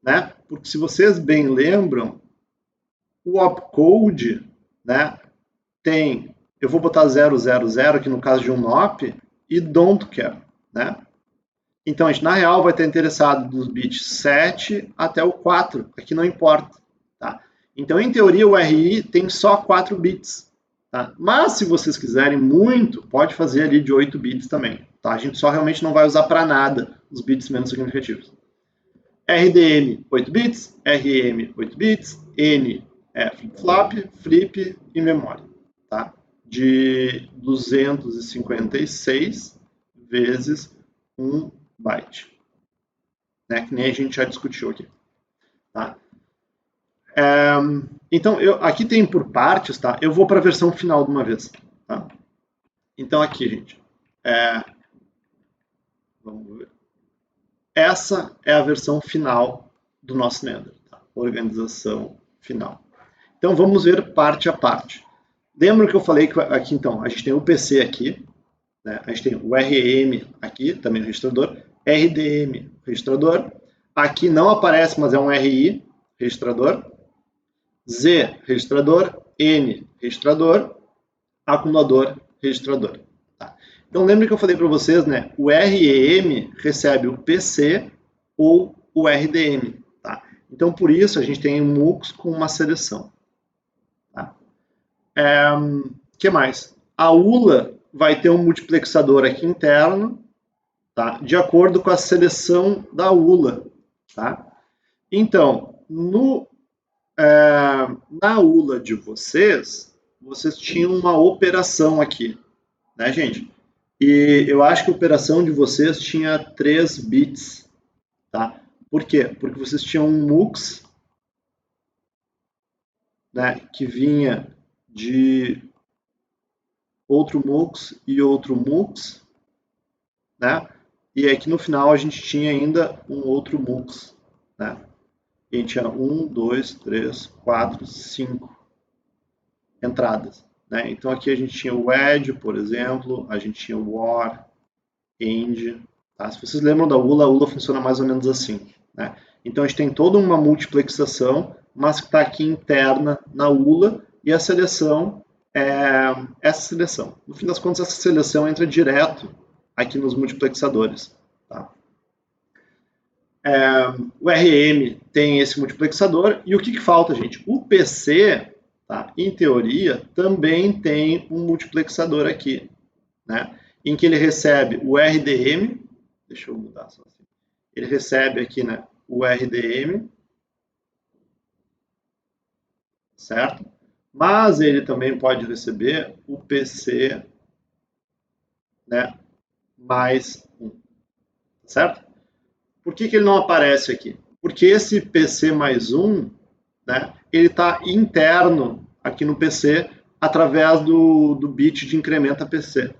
né? Porque se vocês bem lembram, o opcode, né, tem, eu vou botar 000 aqui no caso de um NOP, e don't care, né? Então, a gente, na real, vai estar interessado dos bits 7 até o 4, aqui não importa, tá? Então, em teoria, o RI tem só 4 bits, tá? Mas, se vocês quiserem muito, pode fazer ali de 8 bits também, tá? A gente só realmente não vai usar para nada os bits menos significativos. RDM, 8 bits, RM, 8 bits, N é flip-flop, flip e memória, tá? De 256 vezes 1 byte, né? Que nem a gente já discutiu aqui, tá? Então, aqui tem por partes, tá? Eu vou para a versão final de uma vez, tá? Então, aqui, gente, vamos ver. Essa é a versão final do nosso Nether, tá? Organização final. Então, vamos ver parte a parte. Lembra que eu falei que aqui, então, a gente tem o PC aqui, né? A gente tem o REM aqui, também no registrador, RDM, registrador. Aqui não aparece, mas é um RI, registrador. Z, registrador. N, registrador. Acumulador, registrador. Tá? Então, lembra que eu falei para vocês, né? O REM recebe o PC ou o RDM. Tá? Então, por isso, a gente tem um MUX com uma seleção. Que mais? A ULA vai ter um multiplexador aqui interno, tá? De acordo com a seleção da ULA. Tá? Então, na ULA de vocês tinham uma operação aqui, né, gente? E eu acho que a operação de vocês tinha 3 bits, tá? Por quê? Porque vocês tinham um MUX, né, que vinha de outro MUX e outro MUX, né? E aqui no final a gente tinha ainda um outro MUX, né? e a gente tinha 1, 2, 3, 4, 5 entradas. Né? Então aqui a gente tinha o add, por exemplo, a gente tinha o or, end. Tá? Se vocês lembram da ULA, a ULA funciona mais ou menos assim. Né? Então a gente tem toda uma multiplexação, mas que está aqui interna na ULA, e a seleção é essa seleção. No fim das contas, essa seleção entra direto aqui nos multiplexadores. Tá? O RM tem esse multiplexador, e o que falta, gente? O PC, tá? Em teoria, também tem um multiplexador aqui, né? Em que ele recebe o RDM, deixa eu mudar só assim, ele recebe aqui, né, o RDM, certo? Mas ele também pode receber o PC, né, mais 1, certo? Por que ele não aparece aqui? Porque esse PC mais 1, né, ele está interno aqui no PC através do bit de incrementa PC,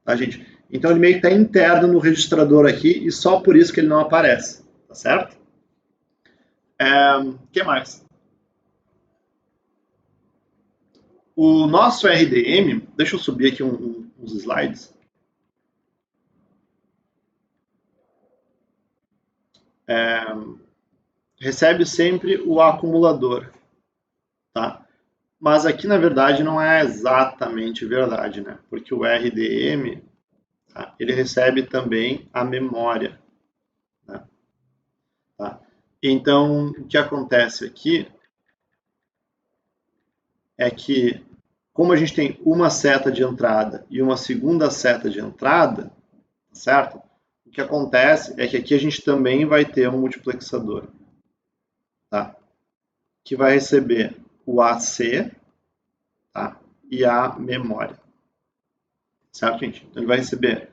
tá, gente? Então ele meio que está interno no registrador aqui e só por isso que ele não aparece, tá certo? Que mais? O nosso RDM, deixa eu subir aqui uns slides. Recebe sempre o acumulador, tá? Mas aqui na verdade não é exatamente verdade, né? Porque o RDM, tá? Ele recebe também a memória, né? Tá? Então o que acontece aqui é que, como a gente tem uma seta de entrada e uma segunda seta de entrada, certo? O que acontece é que aqui a gente também vai ter um multiplexador, tá? Que vai receber o AC, tá? E a memória, certo, gente? Então ele vai receber,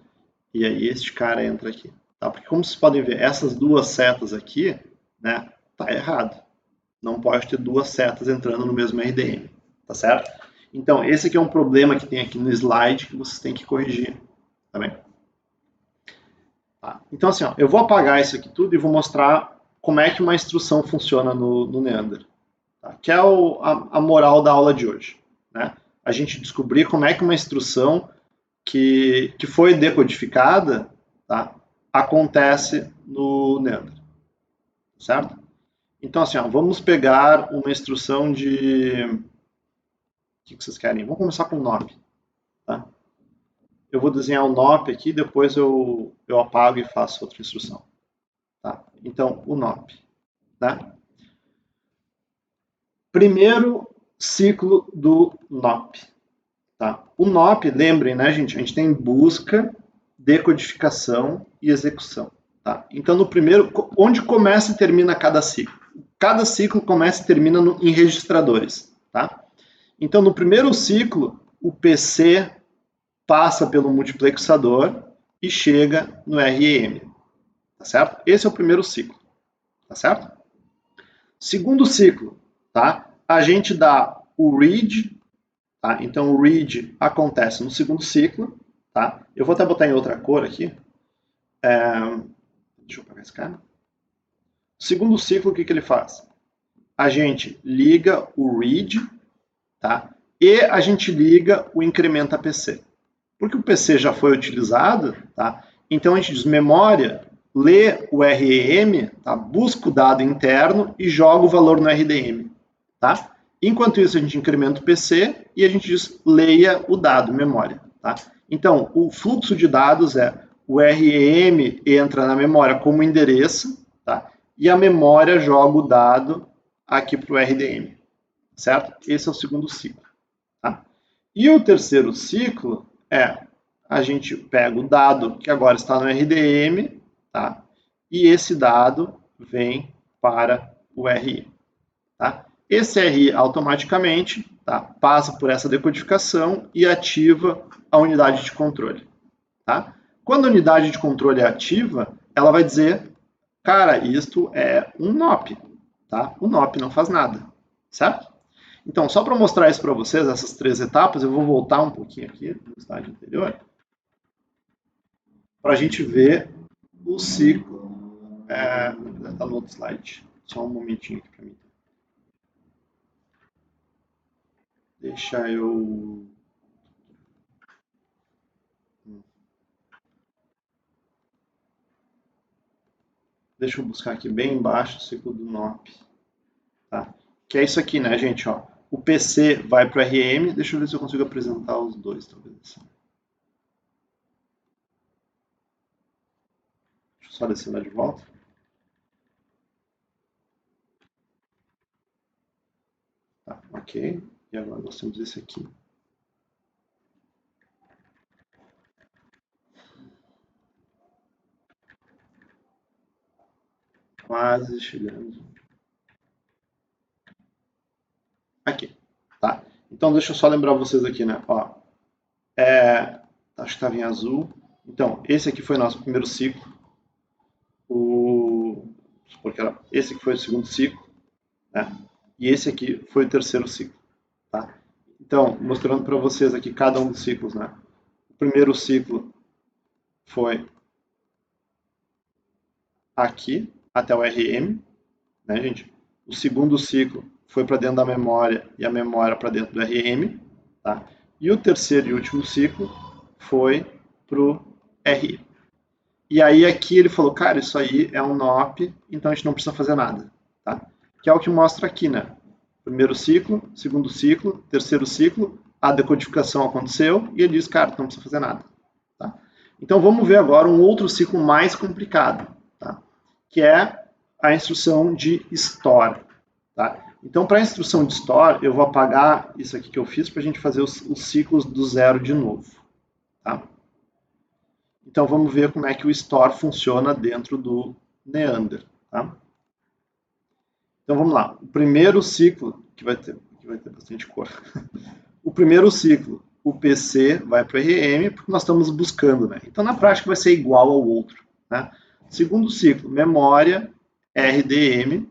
e aí este cara entra aqui, tá? Porque como vocês podem ver, essas duas setas aqui, né? Tá errado. Não pode ter duas setas entrando no mesmo RDM, tá certo? Então, esse aqui é um problema que tem aqui no slide que vocês têm que corrigir, tá bem? Tá. Então, assim, ó, eu vou apagar isso aqui tudo e vou mostrar como é que uma instrução funciona no Neander, tá? Que é a moral da aula de hoje, né? A gente descobrir como é que uma instrução que foi decodificada, tá, acontece no Neander, certo? Então, assim, ó, vamos pegar uma instrução de... O que vocês querem? Vamos começar com o NOP, tá? Eu vou desenhar o NOP aqui, depois eu apago e faço outra instrução, tá? Então, o NOP, tá? Primeiro ciclo do NOP, tá? O NOP, lembrem, né, gente? A gente tem busca, decodificação e execução, tá? Então, no primeiro, onde começa e termina cada ciclo? Cada ciclo começa e termina em registradores, tá? Então, no primeiro ciclo, o PC passa pelo multiplexador e chega no REM, tá certo? Esse é o primeiro ciclo, tá certo? Segundo ciclo, tá? A gente dá o read, tá? Então o read acontece no segundo ciclo, tá? Eu vou até botar em outra cor aqui. Deixa eu pegar esse cara. Segundo ciclo, o que ele faz? A gente liga o read, tá? E a gente liga o incrementa PC. Porque o PC já foi utilizado, tá? Então a gente diz memória, lê o REM, tá? Busca o dado interno e joga o valor no RDM, tá? Enquanto isso a gente incrementa o PC e a gente diz leia o dado, memória, tá? Então o fluxo de dados é o REM entra na memória como endereço, tá? E a memória joga o dado aqui para o RDM, certo? Esse é o segundo ciclo, tá? E o terceiro ciclo a gente pega o dado que agora está no RDM, tá? E esse dado vem para o RI, tá? Esse RI automaticamente, tá, passa por essa decodificação e ativa a unidade de controle, tá? Quando a unidade de controle é ativa, ela vai dizer, cara, isto é um NOP, tá? O NOP não faz nada, certo? Então, só para mostrar isso para vocês, essas três etapas, eu vou voltar um pouquinho aqui no slide anterior, para a gente ver o ciclo. Está no outro slide. Só um momentinho aqui para mim. Deixa eu... Deixa eu buscar aqui bem embaixo o ciclo do NOP. Tá? Que é isso aqui, né, gente? Ó, o PC vai para o RM. Deixa eu ver se eu consigo apresentar os dois, talvez assim. Deixa eu só descer lá de volta. Tá, ok. E agora nós temos esse aqui. Quase chegando. Aqui, tá? Então, deixa eu só lembrar vocês aqui, né? Ó, acho que estava em azul. Então, esse aqui foi nosso primeiro ciclo. Esse aqui foi o segundo ciclo, né? E esse aqui foi o terceiro ciclo, tá? Então, mostrando para vocês aqui cada um dos ciclos, né? O primeiro ciclo foi aqui até o RM, né, gente? O segundo ciclo foi para dentro da memória e a memória para dentro do RM, tá? E o terceiro e último ciclo foi para o RI. E aí aqui ele falou, cara, isso aí é um NOP, então a gente não precisa fazer nada, tá? Que é o que mostra aqui, né? Primeiro ciclo, segundo ciclo, terceiro ciclo, a decodificação aconteceu e ele diz, cara, não precisa fazer nada, tá? Então vamos ver agora um outro ciclo mais complicado, tá? Que é a instrução de store, tá? Então para a instrução de store, eu vou apagar isso aqui que eu fiz para a gente fazer os ciclos do zero de novo, tá? Então vamos ver como é que o store funciona dentro do Neander, tá? Então vamos lá. O primeiro ciclo, que vai ter bastante cor. O primeiro ciclo, o PC vai para o RM, porque nós estamos buscando, né? Então na prática vai ser igual ao outro, né? Segundo ciclo, memória, RDM,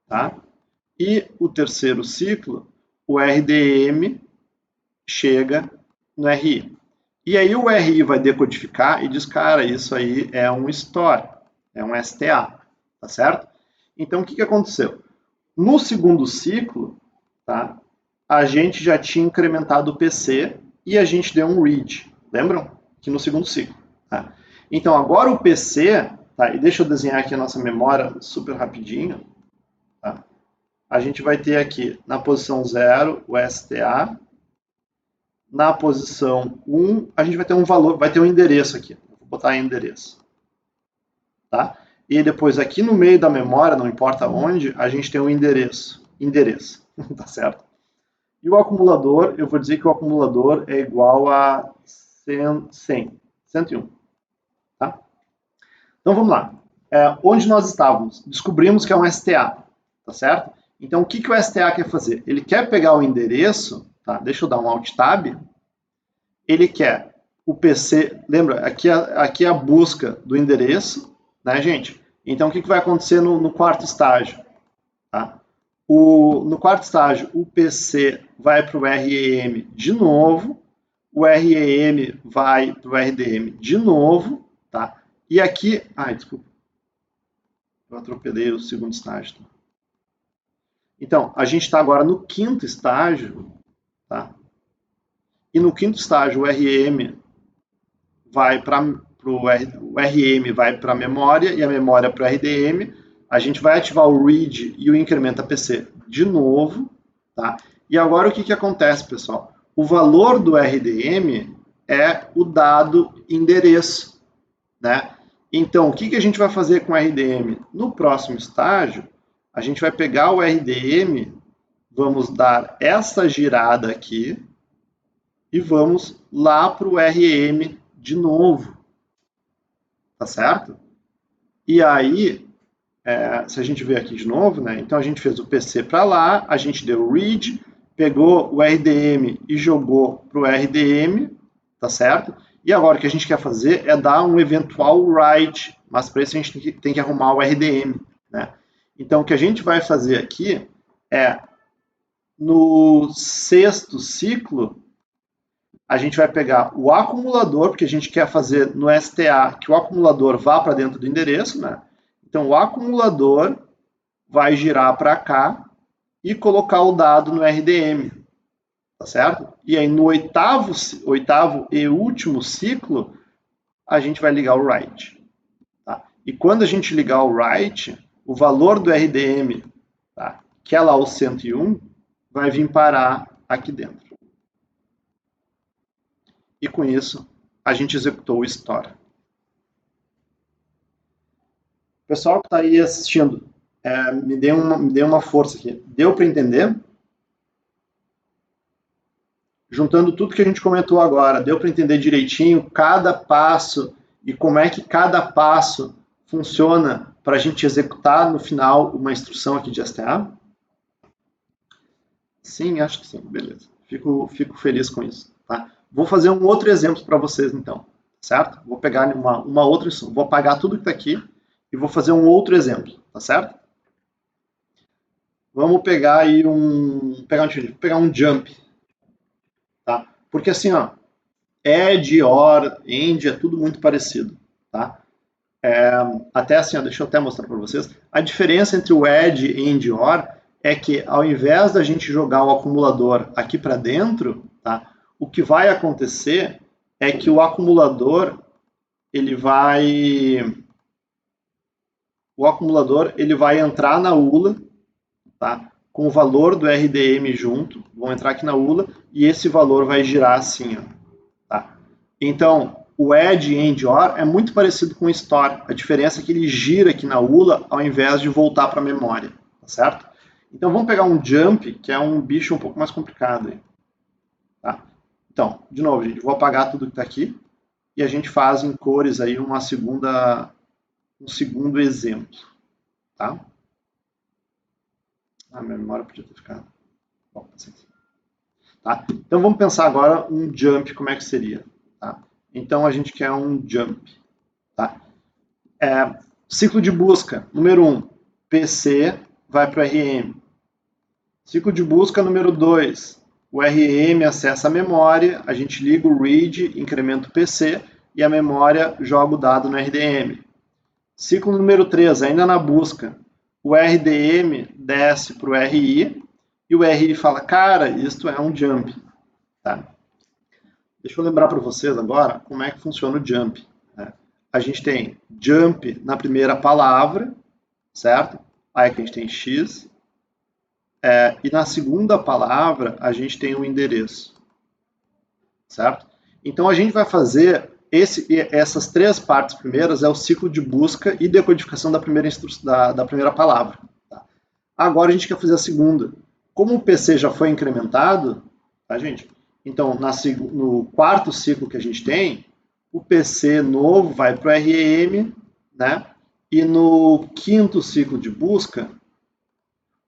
tá? E o terceiro ciclo, o RDM chega no RI. E aí o RI vai decodificar e diz, cara, isso aí é um store, é um STA, tá certo? Então o que aconteceu? No segundo ciclo, tá? A gente já tinha incrementado o PC e a gente deu um read, lembram? Que no segundo ciclo. Tá? Então agora o PC, tá? E deixa eu desenhar aqui a nossa memória super rapidinho, tá? A gente vai ter aqui na posição 0 o STA, na posição 1 a gente vai ter um valor, vai ter um endereço aqui, vou botar endereço, tá? E depois aqui no meio da memória, não importa onde, a gente tem um endereço, tá certo? E o acumulador, eu vou dizer que o acumulador é igual a 101, tá? Então vamos lá. Onde nós estávamos? Descobrimos que é um STA, tá certo? Então o que o STA quer fazer? Ele quer pegar o endereço, tá? Deixa eu dar um Alt Tab. Ele quer o PC, lembra, aqui é a busca do endereço, né, gente? Então o que vai acontecer no quarto estágio? Tá? No quarto estágio, o PC vai para o REM de novo, o REM vai para o RDM de novo, tá? E aqui, desculpa, eu atropelei o segundo estágio. Tá? Então, a gente está agora no quinto estágio, tá? E no quinto estágio, o REM vai para o REM vai para a memória e a memória para o RDM. A gente vai ativar o read e o incrementa PC de novo, tá? E agora o que acontece, pessoal? O valor do RDM é o dado endereço, né? Então, o que a gente vai fazer com o RDM? No próximo estágio, a gente vai pegar o RDM, vamos dar essa girada aqui e vamos lá para o REM de novo, tá certo? E aí, se a gente ver aqui de novo, né? Então a gente fez o PC para lá, a gente deu o read, pegou o RDM e jogou para o RDM, tá certo? E agora o que a gente quer fazer é dar um eventual write, mas para isso a gente tem que arrumar o RDM, né? Então o que a gente vai fazer aqui é, no sexto ciclo, a gente vai pegar o acumulador, porque a gente quer fazer no STA que o acumulador vá para dentro do endereço, né? Então o acumulador vai girar para cá e colocar o dado no RDM, tá certo? E aí no oitavo e último ciclo, a gente vai ligar o write. Tá? E quando a gente ligar o write, o valor do RDM, tá, que é lá o 101, vai vir parar aqui dentro. E com isso, a gente executou o store. Pessoal que está aí assistindo, me dê uma força aqui. Deu para entender? Juntando tudo que a gente comentou agora, deu para entender direitinho cada passo e como é que cada passo funciona para a gente executar no final uma instrução aqui de STA? Sim, acho que sim, beleza. Fico feliz com isso. Tá? Vou fazer um outro exemplo para vocês então, certo? Vou pegar uma outra instrução, vou apagar tudo que está aqui e vou fazer um outro exemplo, tá certo? Vamos pegar aí pegar um jump, tá? Porque assim, ó, add, or, end é tudo muito parecido, tá? Até assim, ó, deixa eu até mostrar para vocês. A diferença entre o add, end e or é que ao invés da gente jogar o acumulador aqui para dentro, tá? O que vai acontecer é que o acumulador ele vai entrar na ULA, tá? Com o valor do RDM junto, vão entrar aqui na ULA e esse valor vai girar assim, ó, tá? Então, o add, end, or é muito parecido com o store. A diferença é que ele gira aqui na ULA ao invés de voltar para a memória, tá certo? Então, vamos pegar um jump, que é um bicho um pouco mais complicado aí, tá? Então, de novo, gente, vou apagar tudo que está aqui e a gente faz em cores aí um segundo exemplo, tá? Minha memória podia ter ficado. Bom, tá? Então vamos pensar agora um jump, como é que seria, tá? Então a gente quer um jump, tá? Ciclo de busca, número 1, PC vai para o RM. Ciclo de busca número 2, o RM acessa a memória, a gente liga o read, incrementa o PC e a memória joga o dado no RDM. Ciclo número 3, ainda na busca, o RDM desce para o RI e o RI fala, cara, isto é um jump. Tá? Deixa eu lembrar para vocês agora como é que funciona o jump. Né? A gente tem jump na primeira palavra, certo? Aí que a gente tem X. E na segunda palavra, a gente tem o endereço. Certo? Então, a gente vai fazer essas três partes primeiras, é o ciclo de busca e decodificação da primeira palavra. Tá? Agora, a gente quer fazer a segunda. Como o PC já foi incrementado, tá, gente? Então, no quarto ciclo que a gente tem, o PC novo vai para o RM, né? E no quinto ciclo de busca,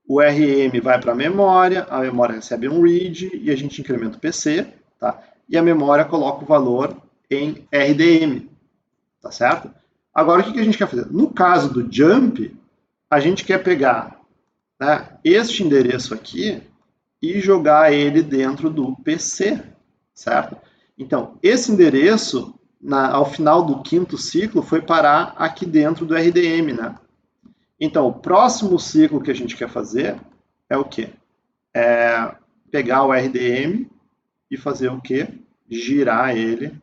o RM vai para a memória recebe um read e a gente incrementa o PC, tá? E a memória coloca o valor em RDM, tá certo? Agora, o que a gente quer fazer? No caso do jump, a gente quer pegar, né, este endereço aqui e jogar ele dentro do PC, certo? Então, esse endereço, ao final do quinto ciclo, foi parar aqui dentro do RDM, né? Então, o próximo ciclo que a gente quer fazer é o quê? É pegar o RDM e fazer o quê? Girar ele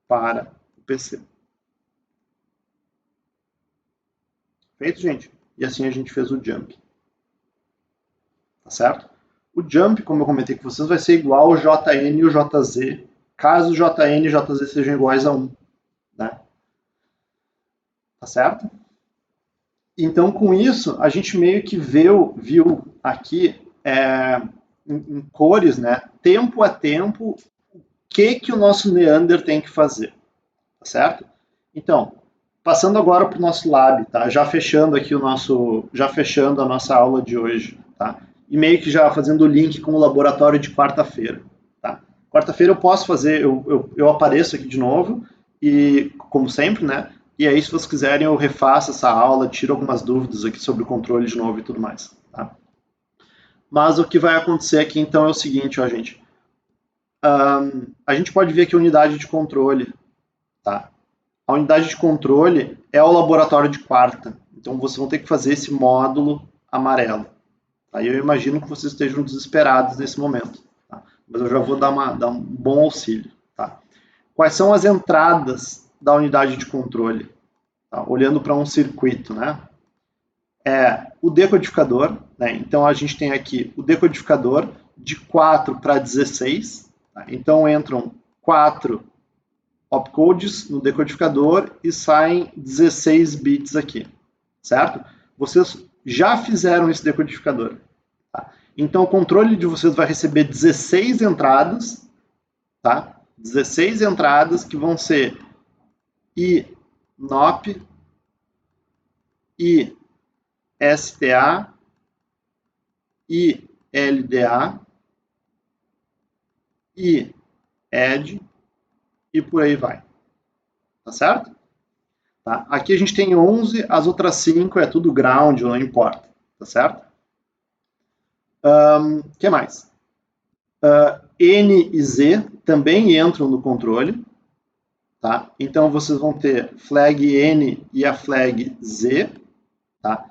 para o PC. Feito, gente? E assim a gente fez o jump. Tá certo? O jump, como eu comentei com vocês, vai ser igual ao JN e o JZ, caso JN e JZ sejam iguais a 1. Né? Tá certo? Então, com isso, a gente meio que viu aqui em cores, né, tempo a tempo, o que o nosso Neander tem que fazer. Tá certo? Então, passando agora para o nosso lab, tá? Já fechando a nossa aula de hoje, tá? E meio que já fazendo o link com o laboratório de quarta-feira, tá? Quarta-feira eu posso fazer, eu apareço aqui de novo e, como sempre, né? E aí, se vocês quiserem, eu refaço essa aula, tiro algumas dúvidas aqui sobre o controle de novo e tudo mais, tá? Mas o que vai acontecer aqui, então, é o seguinte, ó, gente. A gente pode ver aqui a unidade de controle, tá? A unidade de controle é o laboratório de quarta. Então, vocês vão ter que fazer esse módulo amarelo. Aí eu imagino que vocês estejam desesperados nesse momento, tá? Mas eu já vou dar um bom auxílio. Tá? Quais são as entradas da unidade de controle? Tá? Olhando para um circuito, né? O decodificador, né? Então a gente tem aqui o decodificador de 4 para 16. Tá? Então entram 4 opcodes no decodificador e saem 16 bits aqui, certo? Vocês já fizeram esse decodificador. Tá? Então o controle de vocês vai receber 16 entradas, tá? 16 entradas que vão ser INOP, ISTA, ILDA, IED e por aí vai. Tá certo? Tá? Aqui a gente tem 11, as outras 5 é tudo ground, não importa. Tá certo? Que mais? N e Z também entram no controle. Tá? Então vocês vão ter flag N e a flag Z. Tá?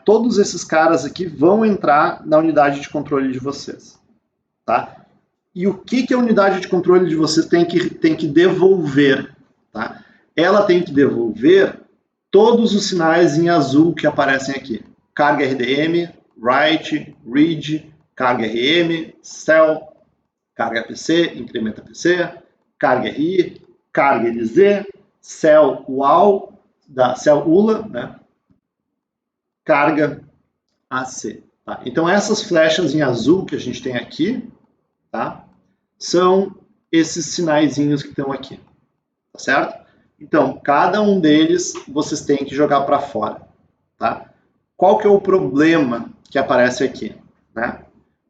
Todos esses caras aqui vão entrar na unidade de controle de vocês. Tá? E o que a unidade de controle de vocês tem que devolver? Tá? Ela tem que devolver todos os sinais em azul que aparecem aqui. Carga RDM, write, read, carga RM, cell, carga PC, incrementa PC, carga RI, carga LZ, cell UAL, da cell ULA, né? Carga AC. Tá? Então essas flechas em azul que a gente tem aqui, tá? São esses sinaizinhos que estão aqui, tá certo? Então, cada um deles vocês têm que jogar para fora, tá? Qual que é o problema que aparece aqui, né?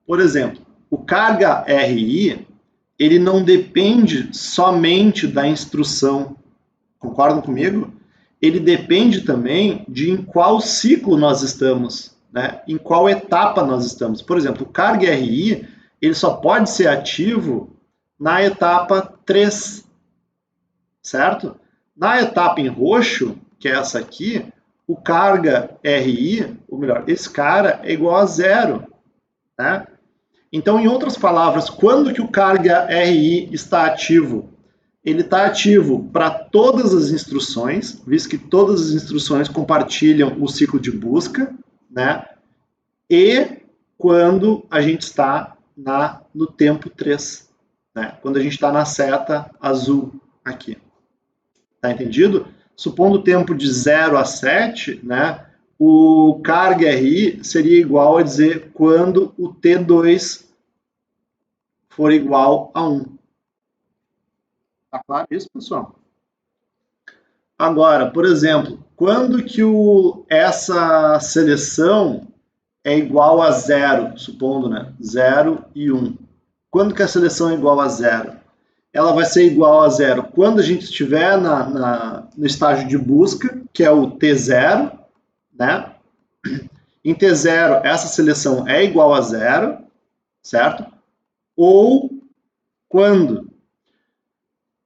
Por exemplo, o carga RI, ele não depende somente da instrução, concordam comigo? Ele depende também de em qual ciclo nós estamos, né? Em qual etapa nós estamos. Por exemplo, o carga RI, ele só pode ser ativo na etapa 3, certo? Na etapa em roxo, que é essa aqui, o carga RI, ou melhor, esse cara é igual a 0, né? Então, em outras palavras, quando que o carga RI está ativo? Ele está ativo para todas as instruções, visto que todas as instruções compartilham o ciclo de busca, né? E quando a gente está no tempo 3, né? Quando a gente está na seta azul aqui. Tá entendido? Supondo o tempo de 0 a 7, né? O carga RI seria igual a dizer quando o T2 for igual a 1. Tá claro isso, pessoal? Agora, por exemplo, quando que essa seleção é igual a 0, supondo, né? 0 e 1. Quando que a seleção é igual a 0? Ela vai ser igual a 0 quando a gente estiver no estágio de busca, que é o T0, né? Em T0, essa seleção é igual a 0, certo? Ou quando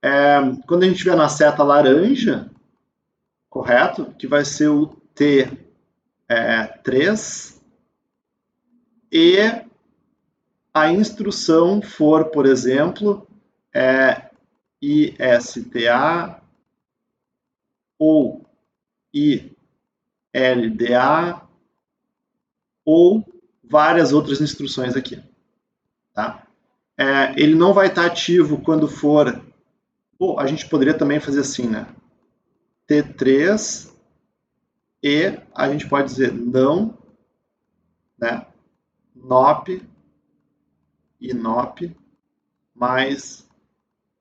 a gente estiver na seta laranja, correto? Que vai ser o T3, e a instrução for, por exemplo, ISTA ou ILDA ou várias outras instruções aqui. Tá? Ele não vai estar ativo quando for... a gente poderia também fazer assim, né? T3 e a gente pode dizer não, né? NOP, INOP, mais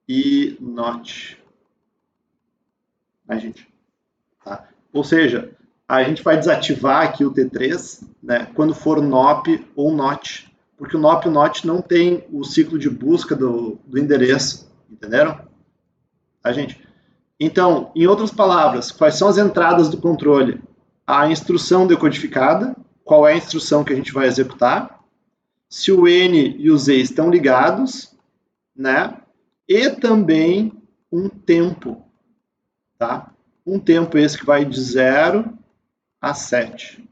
INOT. A gente, tá? Ou seja, a gente vai desativar aqui o T3, né, quando for NOP ou NOT, porque o NOP e o NOT não tem o ciclo de busca do endereço, entenderam? Tá, gente? Então, em outras palavras, quais são as entradas do controle? A instrução decodificada, qual é a instrução que a gente vai executar, se o N e o Z estão ligados, né? E também um tempo, tá? Um tempo esse que vai de 0 a 7.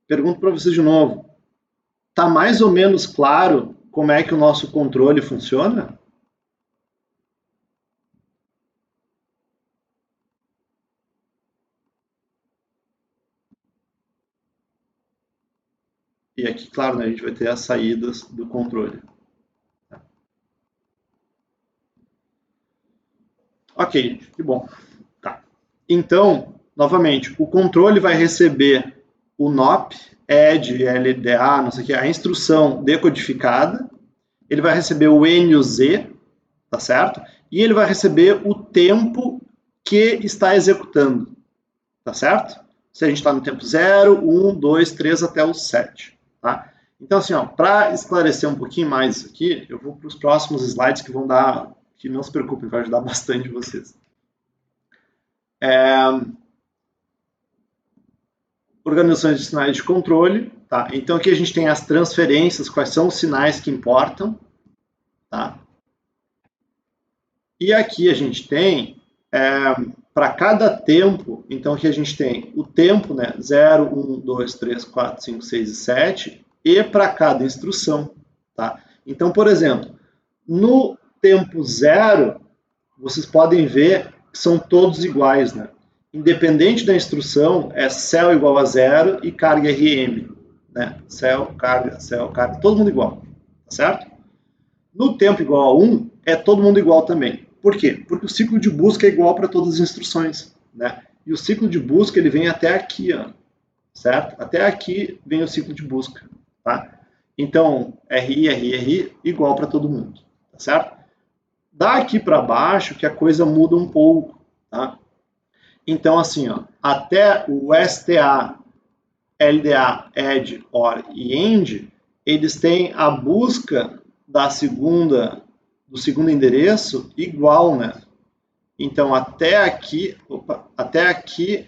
Pergunto para vocês de novo. Está mais ou menos claro como é que o nosso controle funciona? E aqui, claro, né, a gente vai ter as saídas do controle. Ok, que bom. Tá. Então, novamente, o controle vai receber o NOP, ED, LDA, não sei o que, a instrução decodificada, ele vai receber o N e o Z, tá certo? E ele vai receber o tempo que está executando, tá certo? Se a gente está no tempo 0, 1, 2, 3 até o 7, tá? Então, assim, para esclarecer um pouquinho mais isso aqui, eu vou para os próximos slides que vão dar, que não se preocupem, vai ajudar bastante vocês. Organizações de sinais de controle, tá? Então aqui a gente tem as transferências, quais são os sinais que importam, tá? E aqui a gente tem, para cada tempo, então aqui a gente tem o tempo, né? 0, 1, 2, 3, 4, 5, 6 e 7, e para cada instrução, tá? Então, por exemplo, no tempo 0, vocês podem ver que são todos iguais, né? Independente da instrução, é cell igual a 0 e carga RM, né? Cell, carga, todo mundo igual, tá certo? No tempo igual a 1, é todo mundo igual também. Por quê? Porque o ciclo de busca é igual para todas as instruções, né? E o ciclo de busca, ele vem até aqui, ó, certo? Até aqui vem o ciclo de busca, tá? Então, RI igual para todo mundo, tá certo? Daqui para baixo que a coisa muda um pouco, tá? Então, assim, ó, até o STA, LDA, ED, OR e END, eles têm a busca do segundo endereço igual, né? Então, até aqui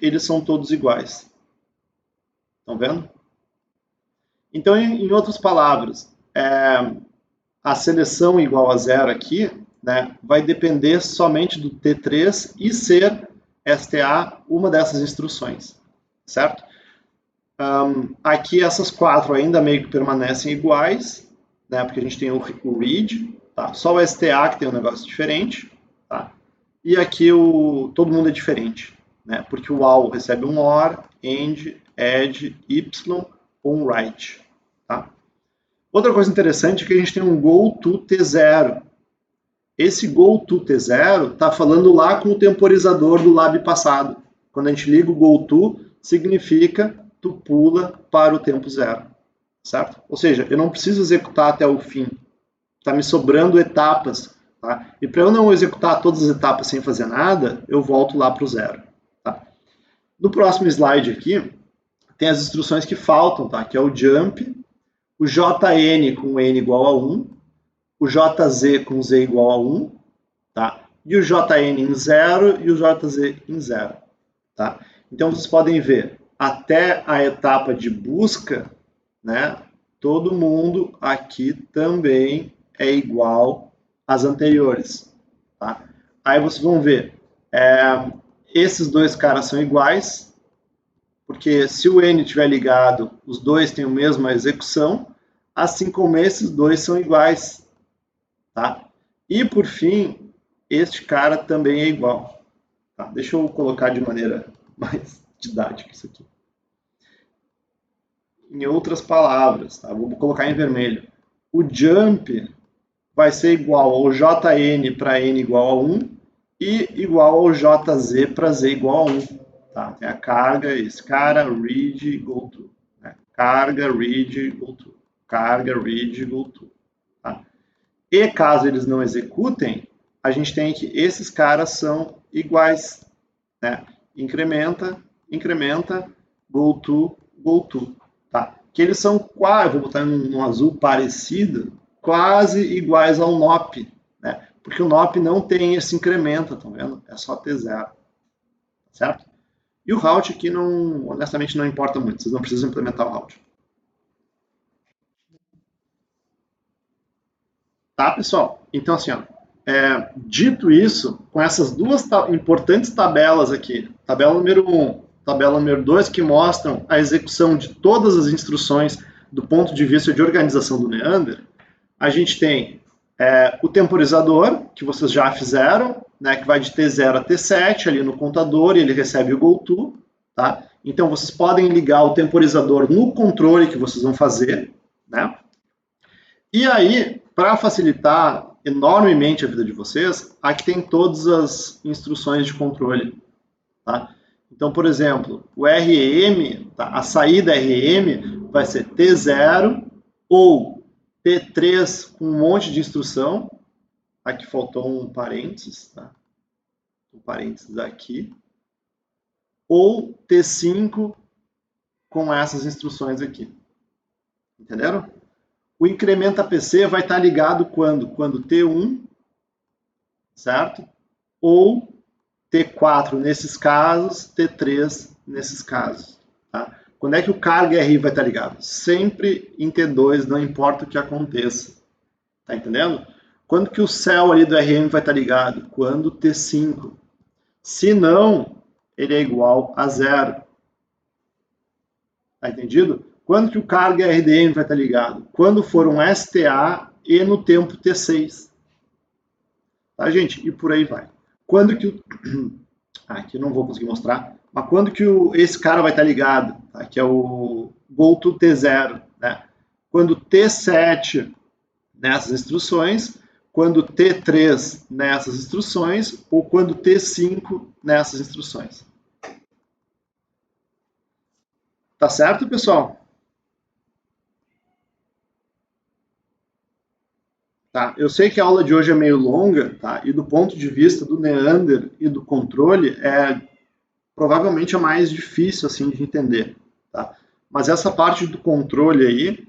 eles são todos iguais. Estão vendo? Então, em outras palavras, a seleção igual a 0 aqui, né, vai depender somente do T3 e ser STA uma dessas instruções, certo? Aqui essas 4 ainda meio que permanecem iguais, né, porque a gente tem o read, tá? Só o STA que tem um negócio diferente, tá? E aqui todo mundo é diferente, né? Porque o AL recebe um OR, AND, ADD, Y ou um WRITE, tá? Outra coisa interessante é que a gente tem um GoTo T0. Esse GoTo T0 está falando lá com o temporizador do lab passado. Quando a gente liga o GoTo, significa tu pula para o tempo 0, certo? Ou seja, eu não preciso executar até o fim. Está me sobrando etapas, tá? E para eu não executar todas as etapas sem fazer nada, eu volto lá para o 0, tá? No próximo slide aqui, tem as instruções que faltam, tá? Que é o jump, o JN com N igual a 1, o JZ com Z igual a 1, tá? E o JN em 0 e o JZ em 0, tá? Então, vocês podem ver, até a etapa de busca, né? Todo mundo aqui também é igual às anteriores, tá? Aí vocês vão ver, esses dois caras são iguais, porque se o N estiver ligado, os dois têm a mesma execução, assim como esses dois são iguais, tá? E por fim, este cara também é igual. Tá? Deixa eu colocar de maneira mais didática isso aqui. Em outras palavras, tá? Vou colocar em vermelho. O jump vai ser igual ao JN para N igual a 1 e igual ao JZ para Z igual a 1. Tá? Tem a carga, esse cara, read, go to. Né? Carga, read, go to. Carga, read, go to. Tá? E caso eles não executem, a gente tem que esses caras são iguais, né? Incrementa, incrementa, go to, tá? Que eles são quase, vou botar num azul parecido, quase iguais ao NOP, né? Porque o NOP não tem esse incremento, estão vendo? É só T0, certo? E o route aqui, não, honestamente, não importa muito, vocês não precisam implementar o route. Tá, pessoal? Então, assim, ó, Dito isso, com essas duas importantes tabelas aqui, tabela número 1, tabela número 2, que mostram a execução de todas as instruções do ponto de vista de organização do Neander, a gente tem o temporizador, que vocês já fizeram, né, que vai de T0 a T7 ali no contador, e ele recebe o GoTo, tá? Então, vocês podem ligar o temporizador no controle que vocês vão fazer, né? E aí, para facilitar enormemente a vida de vocês, aqui tem todas as instruções de controle, tá? Então, por exemplo, o REM, tá? A saída REM vai ser T0 ou T3 com um monte de instrução. Aqui faltou um parênteses, tá? Um parênteses aqui. Ou T5 com essas instruções aqui. Entenderam? O incremento APC vai estar ligado quando? Quando T1, certo? Ou T4 nesses casos, T3 nesses casos. Tá? Quando é que o carga RI vai estar ligado? Sempre em T2, não importa o que aconteça. Tá entendendo? Quando que o céu ali do RM vai estar ligado? Quando T5. Se não, ele é igual a 0. Tá entendido? Quando que o carga RDM vai estar ligado? Quando for um STA e no tempo T6. Tá, gente? E por aí vai. Quando que o... aqui eu não vou conseguir mostrar. Mas quando que esse cara vai estar ligado? Tá? Que é o GoTo T0. Né? Quando T7 nessas instruções, quando T3 nessas instruções, ou quando T5 nessas instruções. Tá certo, pessoal? Tá, eu sei que a aula de hoje é meio longa, tá? E do ponto de vista do Neander e do controle, provavelmente a mais difícil assim de entender, tá? Mas essa parte do controle aí,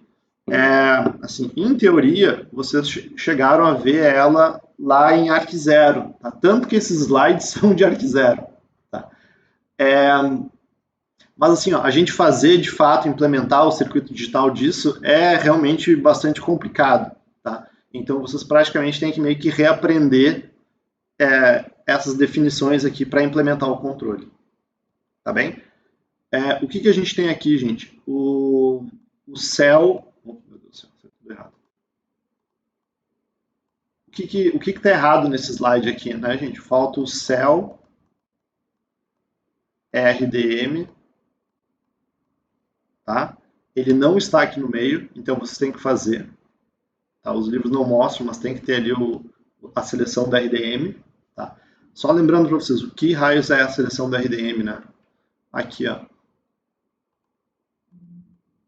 assim, em teoria, vocês chegaram a ver ela lá em ArcZero, tá? Tanto que esses slides são de ArcZero, tá? Mas assim, ó, a gente fazer de fato, implementar o circuito digital disso é realmente bastante complicado, tá? Então vocês praticamente têm que meio que reaprender essas definições aqui para implementar o controle, tá bem? O que a gente tem aqui, gente? O céu... Oh, meu Deus do céu, tá tudo errado. O que está errado nesse slide aqui, né, gente? Falta o céu RDM, tá? Ele não está aqui no meio, então vocês têm que fazer. Tá? Os livros não mostram, mas tem que ter ali a seleção da RDM. Tá? Só lembrando para vocês, o que raios é a seleção da RDM, né? Aqui, ó.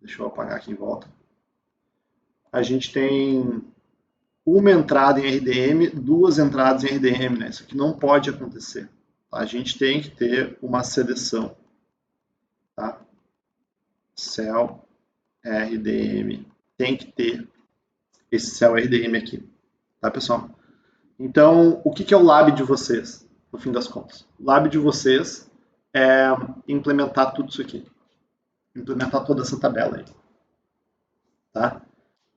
Deixa eu apagar aqui em volta. A gente tem uma entrada em RDM, duas entradas em RDM, né? Isso aqui não pode acontecer. Tá? A gente tem que ter uma seleção. Tá? Cell RDM. Tem que ter esse cell RDM aqui. Tá, pessoal? Então, o que é o lab de vocês, no fim das contas? O lab de vocês é implementar tudo isso aqui. Implementar toda essa tabela aí. Tá?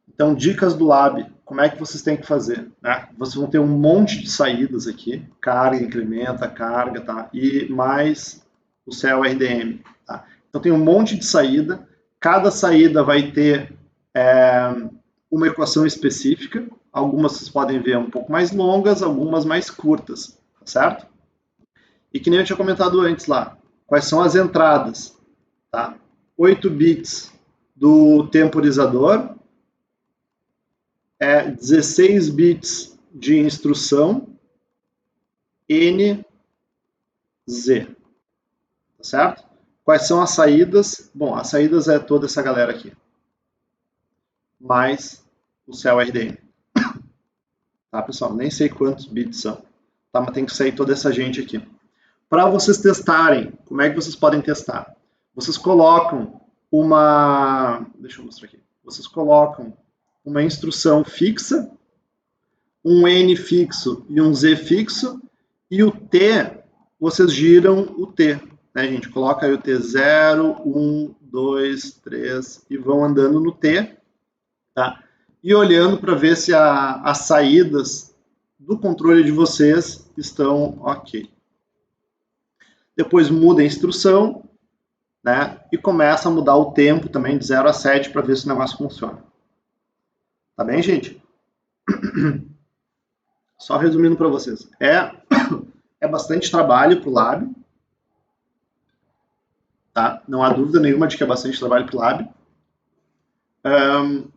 Então, dicas do lab. Como é que vocês têm que fazer? Né? Vocês vão ter um monte de saídas aqui. Carga, incrementa, carga, tá? E mais o cell RDM. Tá? Então, tem um monte de saída. Cada saída vai ter uma equação específica. Algumas vocês podem ver um pouco mais longas, algumas mais curtas, tá certo? E que nem eu tinha comentado antes lá, quais são as entradas, tá? 8 bits do temporizador, 16 bits de instrução, N, Z, tá certo? Quais são as saídas? Bom, as saídas é toda essa galera aqui, mais o cell RDM. Tá, pessoal? Nem sei quantos bits são. Tá, mas tem que sair toda essa gente aqui. Para vocês testarem, como é que vocês podem testar? Vocês colocam uma... Deixa eu mostrar aqui. Vocês colocam uma instrução fixa, um N fixo e um Z fixo, e o T, vocês giram o T. Né, gente? Coloca aí o T 0, 1, 2, 3 e vão andando no T. Tá? E olhando para ver se as saídas do controle de vocês estão ok. Depois muda a instrução, né? E começa a mudar o tempo também de 0 a 7 para ver se o negócio funciona. Tá bem, gente? Só resumindo para vocês. É bastante trabalho para o lab. Tá? Não há dúvida nenhuma de que é bastante trabalho para o lab.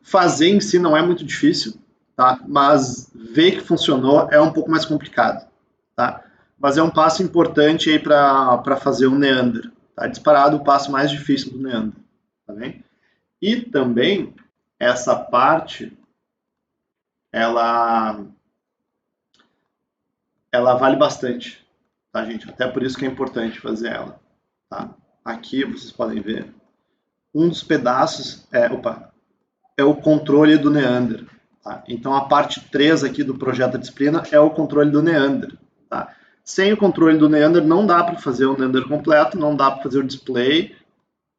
Fazer em si não é muito difícil, tá? Mas ver que funcionou é um pouco mais complicado. Tá? Mas é um passo importante aí para fazer o Neander. Tá? Disparado o passo mais difícil do Neander. Tá bem? E também essa parte ela vale bastante, tá, gente? Até por isso que é importante fazer ela. Tá? Aqui vocês podem ver um dos pedaços é o controle do Neander. Tá? Então a parte 3 aqui do projeto da disciplina é o controle do Neander. Tá? Sem o controle do Neander não dá para fazer o Neander completo, não dá para fazer o display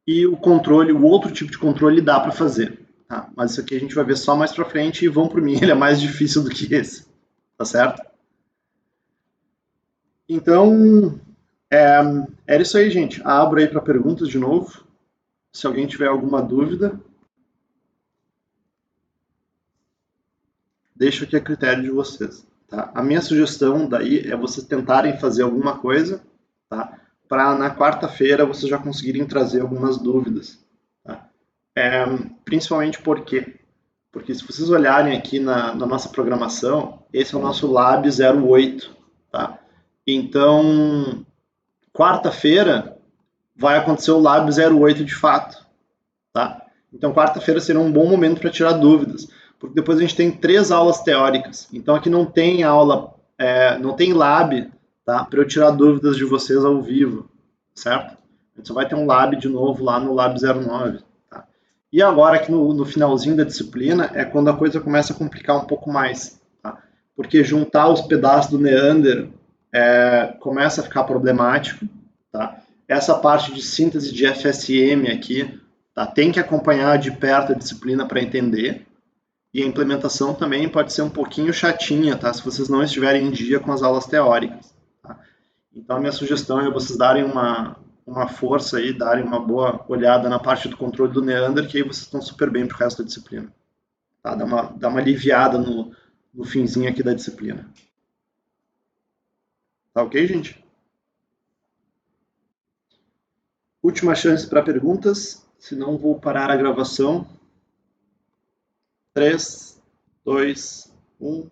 e o controle, o outro tipo de controle dá para fazer. Tá? Mas isso aqui a gente vai ver só mais para frente e vão por mim, ele é mais difícil do que esse. Tá certo? Então, era isso aí, gente. Abro aí para perguntas de novo. Se alguém tiver alguma dúvida, deixo aqui a critério de vocês. Tá? A minha sugestão daí é vocês tentarem fazer alguma coisa, tá? Para na quarta-feira vocês já conseguirem trazer algumas dúvidas. Tá? Principalmente porque se vocês olharem aqui na nossa programação, esse é o nosso Lab 08. Tá? Então, quarta-feira vai acontecer o Lab 08 de fato. Tá? Então, quarta-feira será um bom momento para tirar dúvidas, porque depois a gente tem 3 aulas teóricas. Então, aqui não tem aula, não tem lab, tá? Para eu tirar dúvidas de vocês ao vivo, certo? A gente só vai ter um lab de novo lá no Lab 09. Tá? E agora, aqui no finalzinho da disciplina, é quando a coisa começa a complicar um pouco mais, tá? Porque juntar os pedaços do Neander começa a ficar problemático, tá? Essa parte de síntese de FSM aqui, tá? Tem que acompanhar de perto a disciplina para entender. E a implementação também pode ser um pouquinho chatinha, tá? Se vocês não estiverem em dia com as aulas teóricas. Tá? Então, a minha sugestão é vocês darem uma força aí, darem uma boa olhada na parte do controle do Neander, que aí vocês estão super bem pro resto da disciplina. Tá? Dá uma aliviada no finzinho aqui da disciplina. Tá ok, gente? Última chance para perguntas, senão vou parar a gravação. 3, 2, 1.